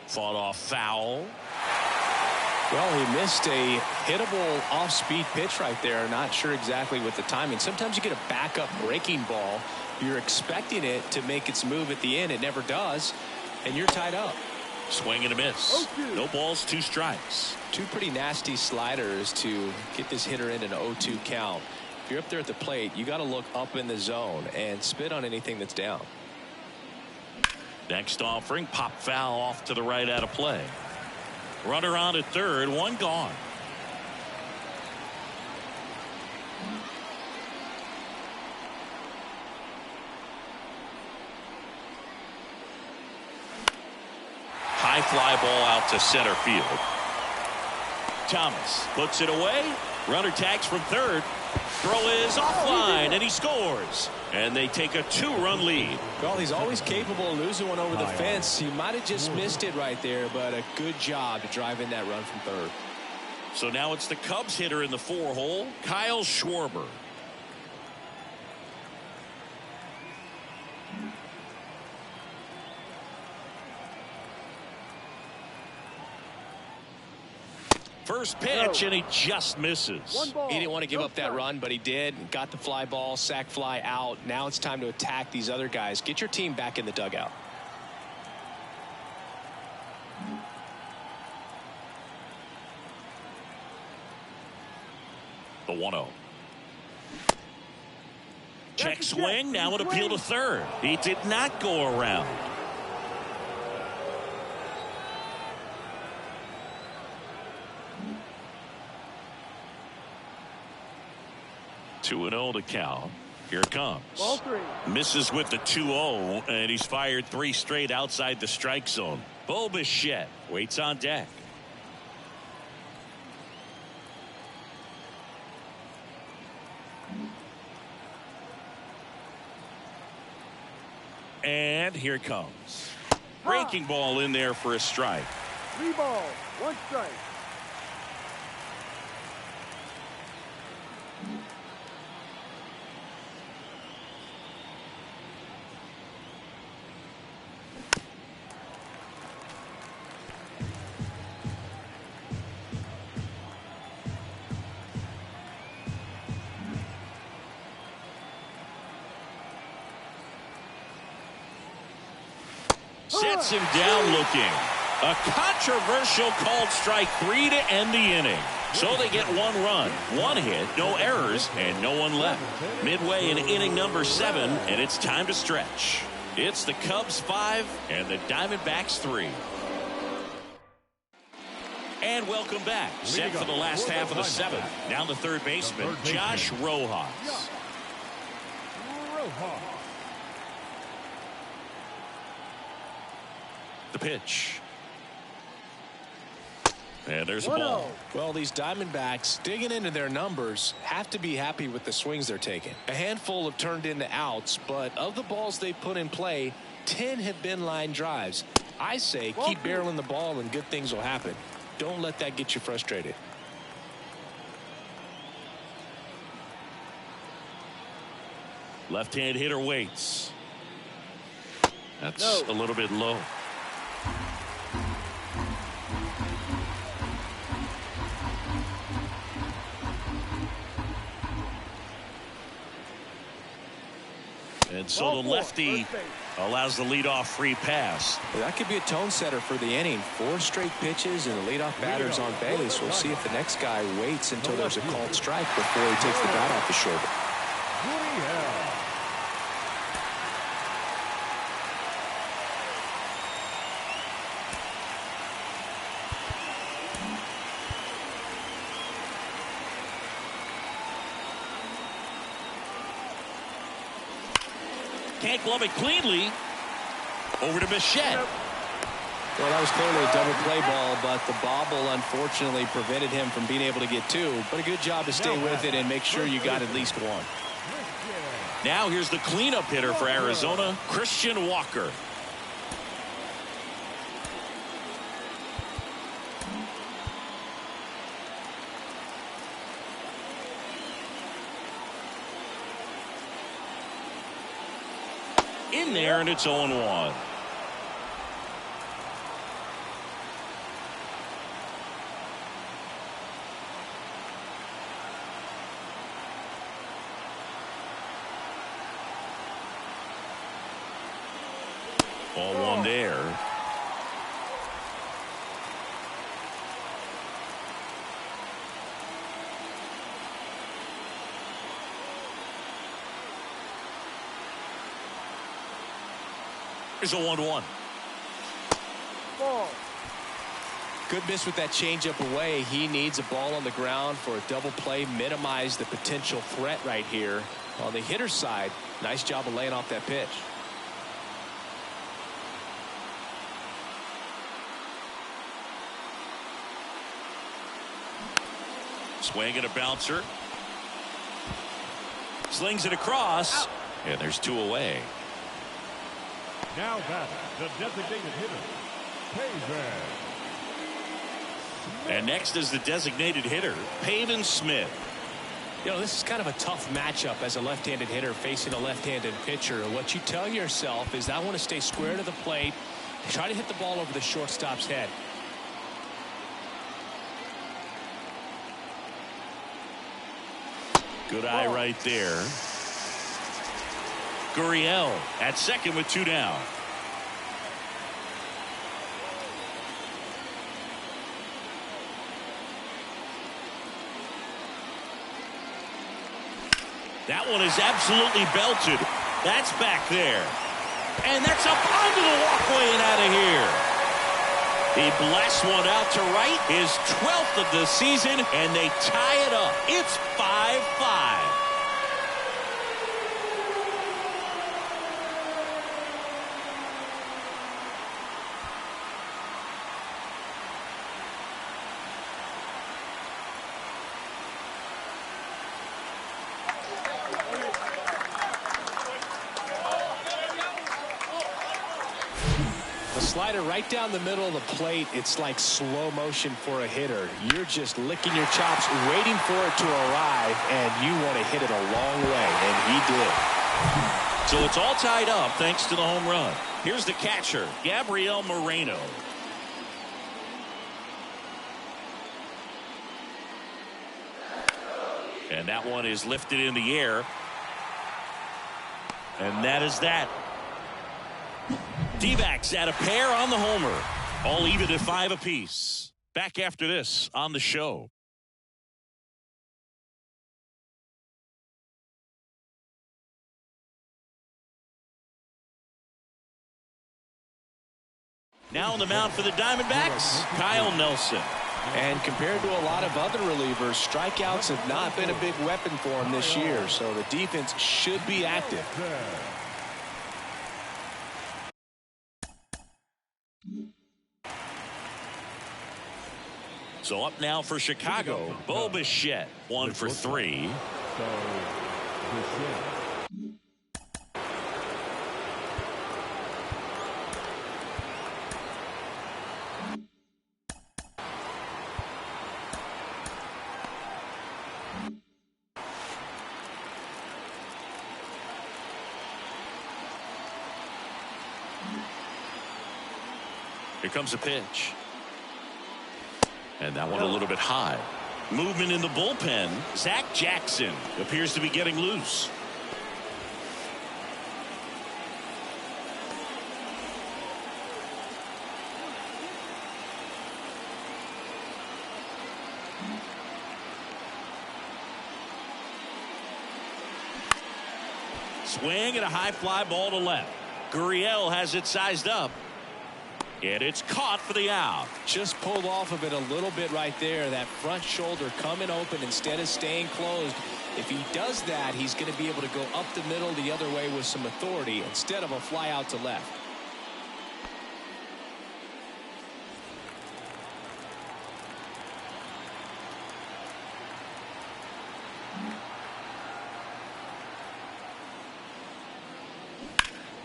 Fought off foul. Well, he missed a hittable off-speed pitch right there. Not sure exactly with the timing. Sometimes you get a backup breaking ball. You're expecting it to make its move at the end. It never does, and you're tied up. Swing and a miss. No balls, 2 strikes. Two pretty nasty sliders to get this hitter in an 0-2 count. If you're up there at the plate, you got to look up in the zone and spit on anything that's down. Next offering, pop foul off to the right out of play. Runner on at third, 1 gone. High fly ball out to center field. Thomas puts it away. Runner tags from third. Throw is offline, and he scores. And they take a 2-run lead. Well, he's always capable of losing one over the fence. He might have just missed it right there, but a good job to drive in that run from third. So now it's the Cubs hitter in the 4-hole, Kyle Schwarber. First pitch, and he just misses. He didn't want to give up that run, but he did. Got the fly ball, sac fly out. Now it's time to attack these other guys. Get your team back in the dugout. The 1-0. Check swing. Now an appeal to third. He did not go around. 2-0 to count. Here it comes. Ball 3. Misses with the 2-0, and he's fired 3 straight outside the strike zone. Bo Bichette waits on deck. And here it comes. Breaking ball in there for a strike. 3 balls, 1 strike. Sets him down looking. A controversial called strike 3 to end the inning. So they get 1 run, 1 hit, no errors, and no one left. Midway in inning number 7, and it's time to stretch. It's the Cubs 5 and the Diamondbacks 3. And welcome back. Set for the last half of the 7th. Down the third baseman, Josh Rojas. The pitch. And there's a ball. Well, these Diamondbacks, digging into their numbers, have to be happy with the swings they're taking. A handful have turned into outs, but of the balls they put in play, 10 have been line drives. I say keep barreling the ball and good things will happen. Don't let that get you frustrated. Left-hand hitter waits. That's a little bit low. And so the lefty allows the leadoff free pass. Well, that could be a tone setter for the inning. 4 straight pitches and the leadoff batter's on base. We'll see if the next guy waits until there's a called strike before he takes the bat off the shoulder. Can't glove it cleanly. Over to Bichette. Well, that was clearly a double play ball, but the bobble unfortunately prevented him from being able to get 2. But a good job to stay with it and make sure you got at least 1. Now here's the cleanup hitter for Arizona, Christian Walker. In there, and it's 0-1. Ball 1 there. There's a 1-1. Ball. Good miss with that changeup away. He needs a ball on the ground for a double play. Minimize the potential threat right here. On the hitter's side, nice job of laying off that pitch. Swing and a bouncer. Slings it across. And there's 2 away. Now batting, the designated hitter, Pavin. And next is the designated hitter, Pavin Smith. You know, this is kind of a tough matchup as a left-handed hitter facing a left-handed pitcher. What you tell yourself is, I want to stay square to the plate, try to hit the ball over the shortstop's head. Good eye right there. Gurriel at second with 2 down. That one is absolutely belted. That's back there. And that's up onto the walkway and out of here. He blasts one out to right. His 12th of the season, and they tie it up. It's 5-5. Slider right down the middle of the plate. It's like slow motion for a hitter. You're just licking your chops, waiting for it to arrive, and you want to hit it a long way, and he did. So it's all tied up thanks to the home run. Here's the catcher, Gabriel Moreno. And that one is lifted in the air. And that is that. D-backs at a pair on the homer. All even at 5 apiece. Back after this on the show. Now on the mound for the Diamondbacks, Kyle Nelson. And compared to a lot of other relievers, strikeouts have not been a big weapon for him this year. So the defense should be active. So up now for Chicago, Bo Bichette, 1 for 3. Here comes a pitch. And that one a little bit high. Movement in the bullpen. Zach Jackson appears to be getting loose. Swing and a high fly ball to left. Gurriel has it sized up. And it's caught for the out. Just pulled off of it a little bit right there. That front shoulder coming open instead of staying closed. If he does that, he's going to be able to go up the middle the other way with some authority instead of a fly out to left.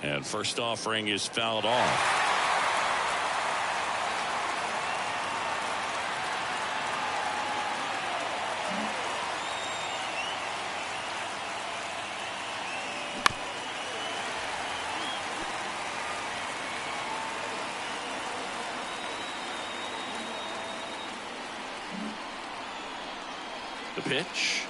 And first offering is fouled off. The pitch.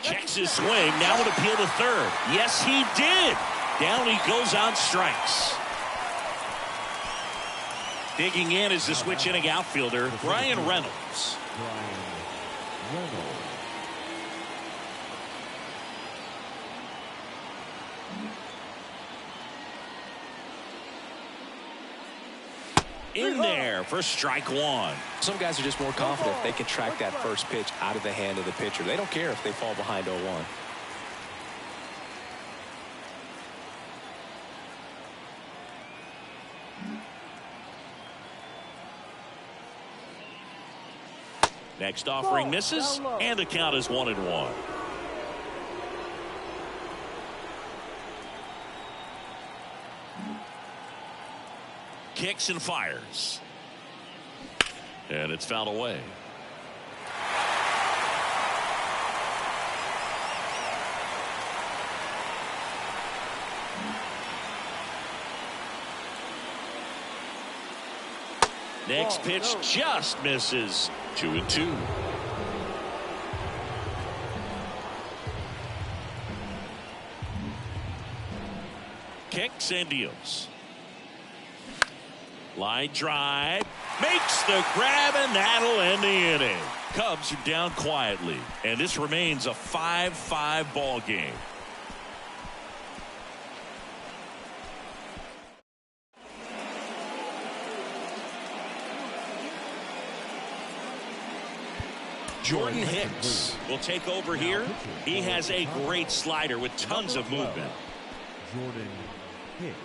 Checks his swing. Now an appeal to third. Yes, he did. Down he goes on strikes. Digging in is the switch inning outfielder, Brian Reynolds. In there for strike one. Some guys are just more confident if they can track that first pitch out of the hand of the pitcher. They don't care if they fall behind 0-1. Next offering misses, and the count is 1-1. Kicks and fires. And it's fouled away. Next pitch just misses. 2-2. Kicks and deals. Line drive. Makes the grab, and that'll end the inning. Cubs are down quietly, and this remains a 5-5 ball game. Jordan Hicks will take over here. He has a great slider with tons of movement. Jordan Hicks.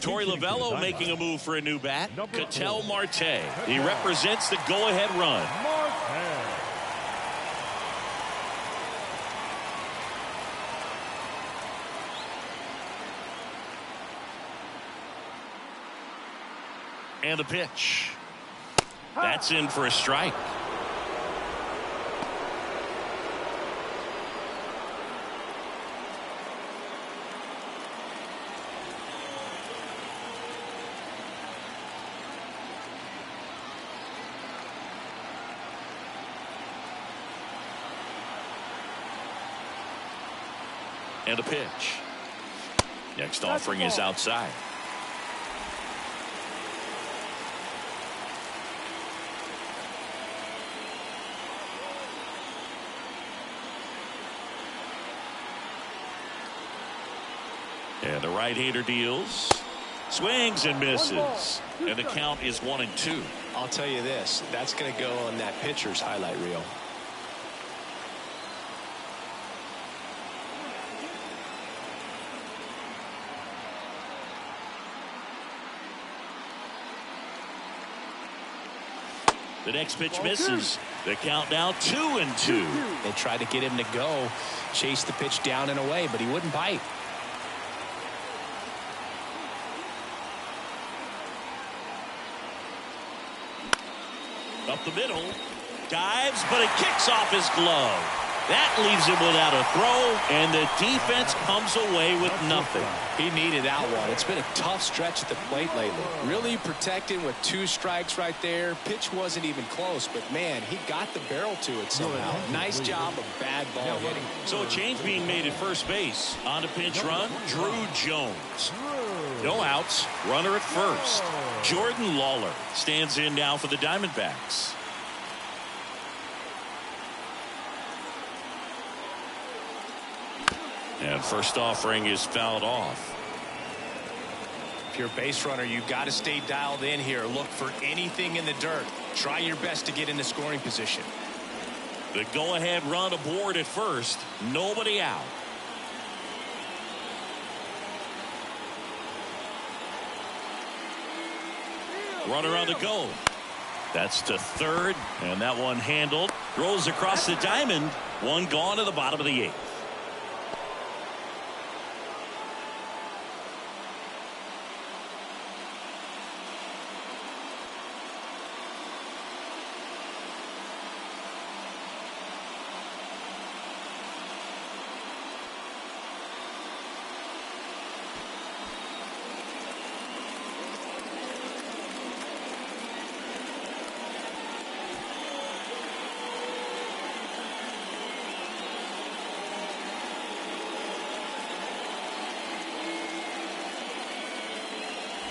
Torey Lovullo making a move for a new bat. Ketel Marte. He represents the go-ahead run. And the pitch. That's in for a strike. And a pitch. Next offering is outside. And the right-hander deals. Swings and misses. And the count is 1-2. I'll tell you this, that's going to go on that pitcher's highlight reel. The next pitch misses. The count now 2-2. They tried to get him to go, chase the pitch down and away, but he wouldn't bite. Up the middle. Dives, but it kicks off his glove. That leaves him without a throw, and the defense comes away with nothing. He needed that one. It's been a tough stretch at the plate lately. Really protecting with 2 strikes right there. Pitch wasn't even close, but man, he got the barrel to it somehow. Nice job of bad ball hitting. So a change being made at first base. On a pinch run, Drew Jones. No outs, runner at first. Jordan Lawler stands in now for the Diamondbacks. And first offering is fouled off. If you're a base runner, you've got to stay dialed in here. Look for anything in the dirt. Try your best to get in the scoring position. The go-ahead run aboard at first. Nobody out. Runner on the go. That's to third, and that one handled. Rolls across the diamond. One gone to the bottom of the 8th.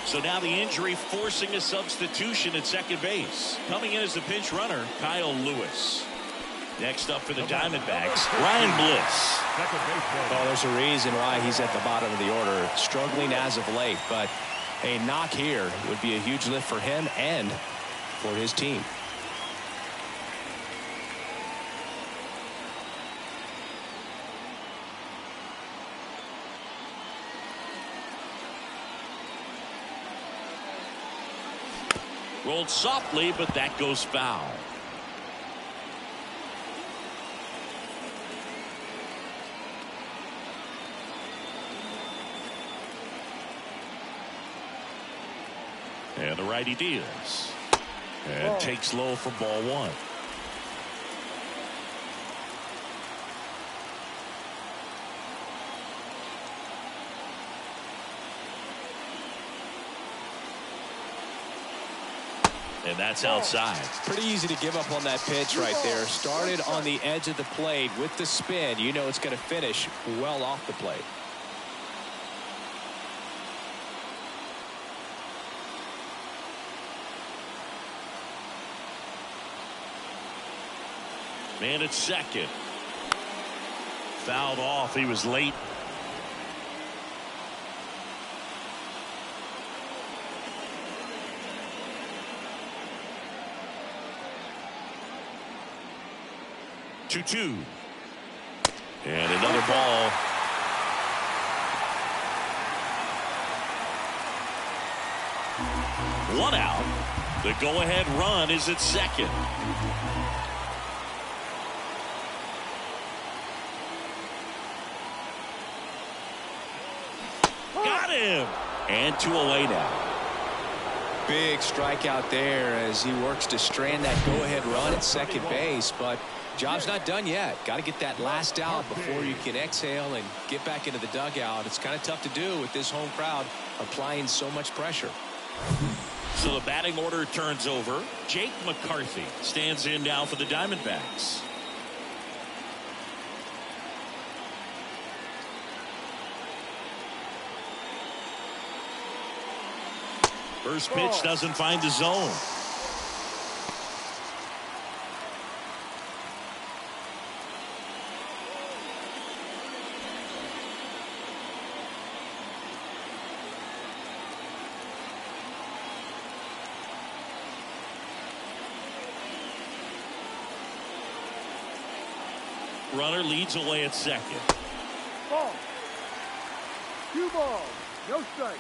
So now the injury forcing a substitution at second base. Coming in as the pinch runner, Kyle Lewis. Next up for the Diamondbacks, Ryan Bliss. Well, there's a reason why he's at the bottom of the order. Struggling as of late, but a knock here would be a huge lift for him and for his team. Rolled softly, but that goes foul. And the righty deals. And takes low for ball 1. And that's outside. Pretty easy to give up on that pitch right there. Started on the edge of the plate with the spin. You know it's going to finish well off the plate. Man at second. Fouled off. He was late. Two. And another ball. One out. The go-ahead run is at second. Got him. And 2 away now. Big strikeout there as he works to strand that go-ahead run at second base, but job's not done yet. Got to get that last out before you can exhale and get back into the dugout. It's kind of tough to do with this home crowd applying so much pressure. So the batting order turns over. Jake McCarthy stands in now for the Diamondbacks. First pitch doesn't find the zone. Runner leads away at second. Ball. 2 balls. No strike.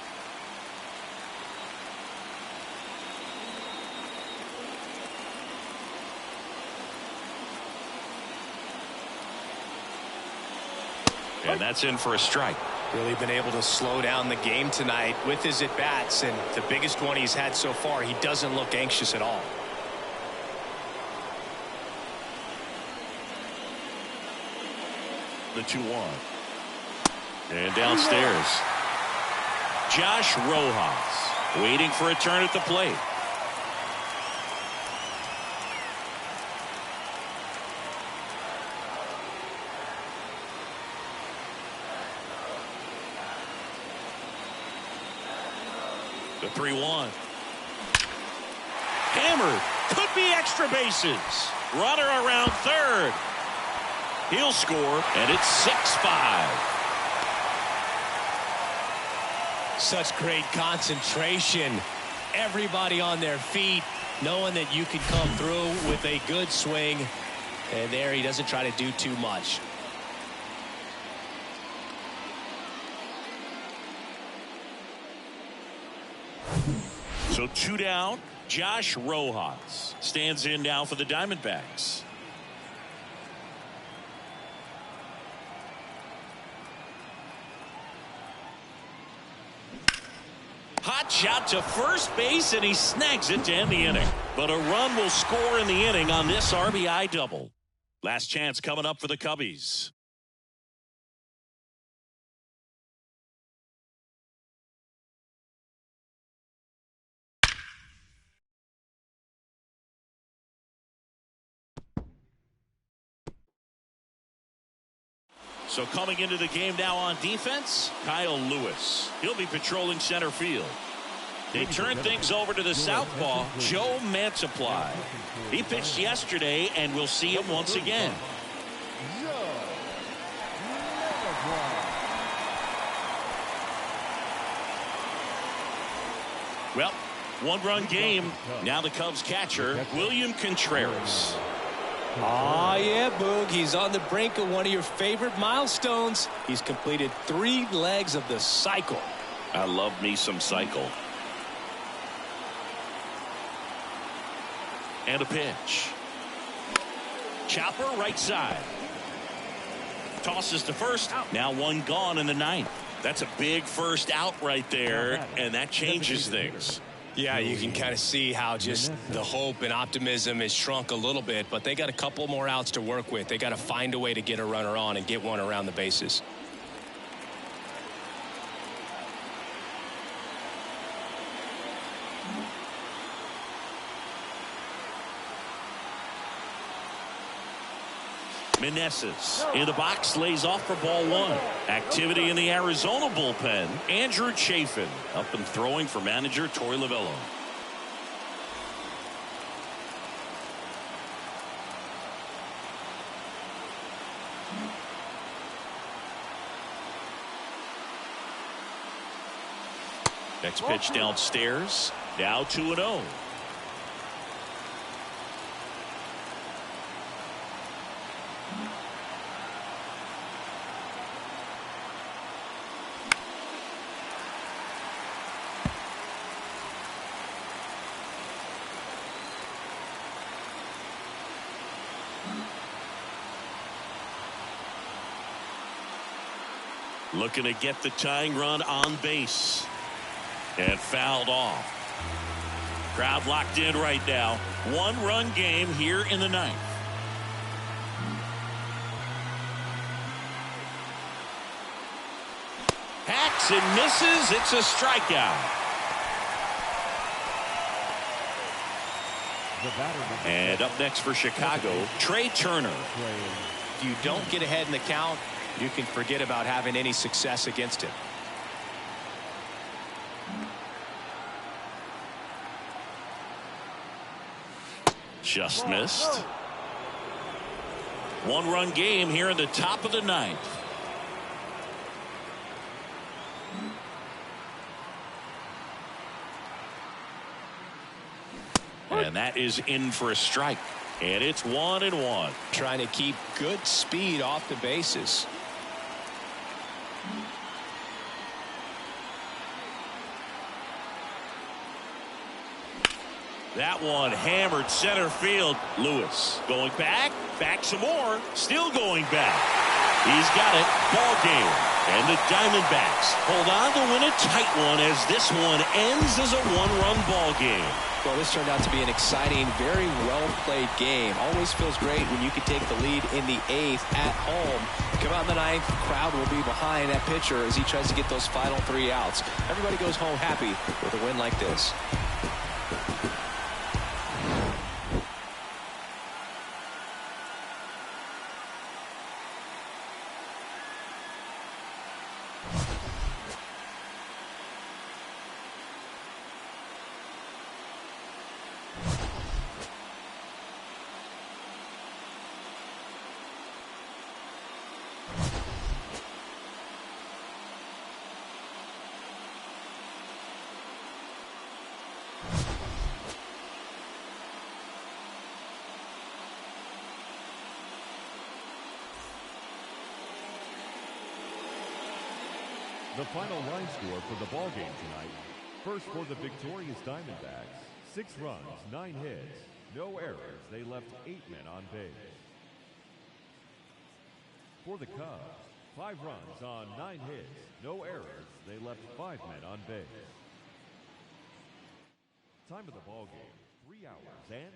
And that's in for a strike. Really been able to slow down the game tonight with his at-bats, and the biggest one he's had so far. He doesn't look anxious at all. The 2-1. And downstairs. Josh Rojas waiting for a turn at the plate. The 3-1. Hammered. Could be extra bases. Runner around third. He'll score, and it's 6-5. Such great concentration. Everybody on their feet, knowing that you can come through with a good swing. And there he doesn't try to do too much. So 2 down. Josh Rojas stands in now for the Diamondbacks. Hot shot to first base, and he snags it to end the inning. But a run will score in the inning on this RBI double. Last chance coming up for the Cubbies. So coming into the game now on defense, Kyle Lewis. He'll be patrolling center field. They turn things over to the southpaw, Joe Mantiply. He pitched yesterday, and we'll see him once again. Well, one-run game. Now the Cubs catcher, William Contreras. Oh, yeah, Boog. He's on the brink of one of your favorite milestones. He's completed 3 legs of the cycle. I love me some cycle. And a pitch. Chopper right side. Tosses to first. Now 1 gone in the 9th. That's a big first out right there, and that changes things. Yeah, you can kind of see how just the hope and optimism has shrunk a little bit, but they got a couple more outs to work with. They got to find a way to get a runner on and get one around the bases. Meneses in the box, lays off for ball one. Activity in the Arizona bullpen. Andrew Chafin up and throwing for manager Torey Lovullo. Next pitch downstairs. Now 2-0. Looking to get the tying run on base. And fouled off. Crowd locked in right now. 1-run game here in the ninth. Hacks and misses. It's a strikeout. And up next for Chicago, Trey Turner. If you don't get ahead in the count, you can forget about having any success against him. Just missed. 1-run game here in the top of the ninth. And that is in for a strike. And it's 1-1. Trying to keep good speed off the bases. That one hammered center field. Lewis going back some more, still going back. He's got it. Ball game. And the Diamondbacks hold on to win a tight one as this one ends as a 1-run ball game. Well, this turned out to be an exciting, very well-played game. Always feels great when you can take the lead in the 8th at home. Come out in the 9th, crowd will be behind that pitcher as he tries to get those final 3 outs. Everybody goes home happy with a win like this. The final line score for the ball game tonight. First for the victorious Diamondbacks, 6 runs, 9 hits, no errors. They left 8 men on base. For the Cubs, 5 runs on 9 hits, no errors. They left 5 men on base. Time of the ball game, 3 hours and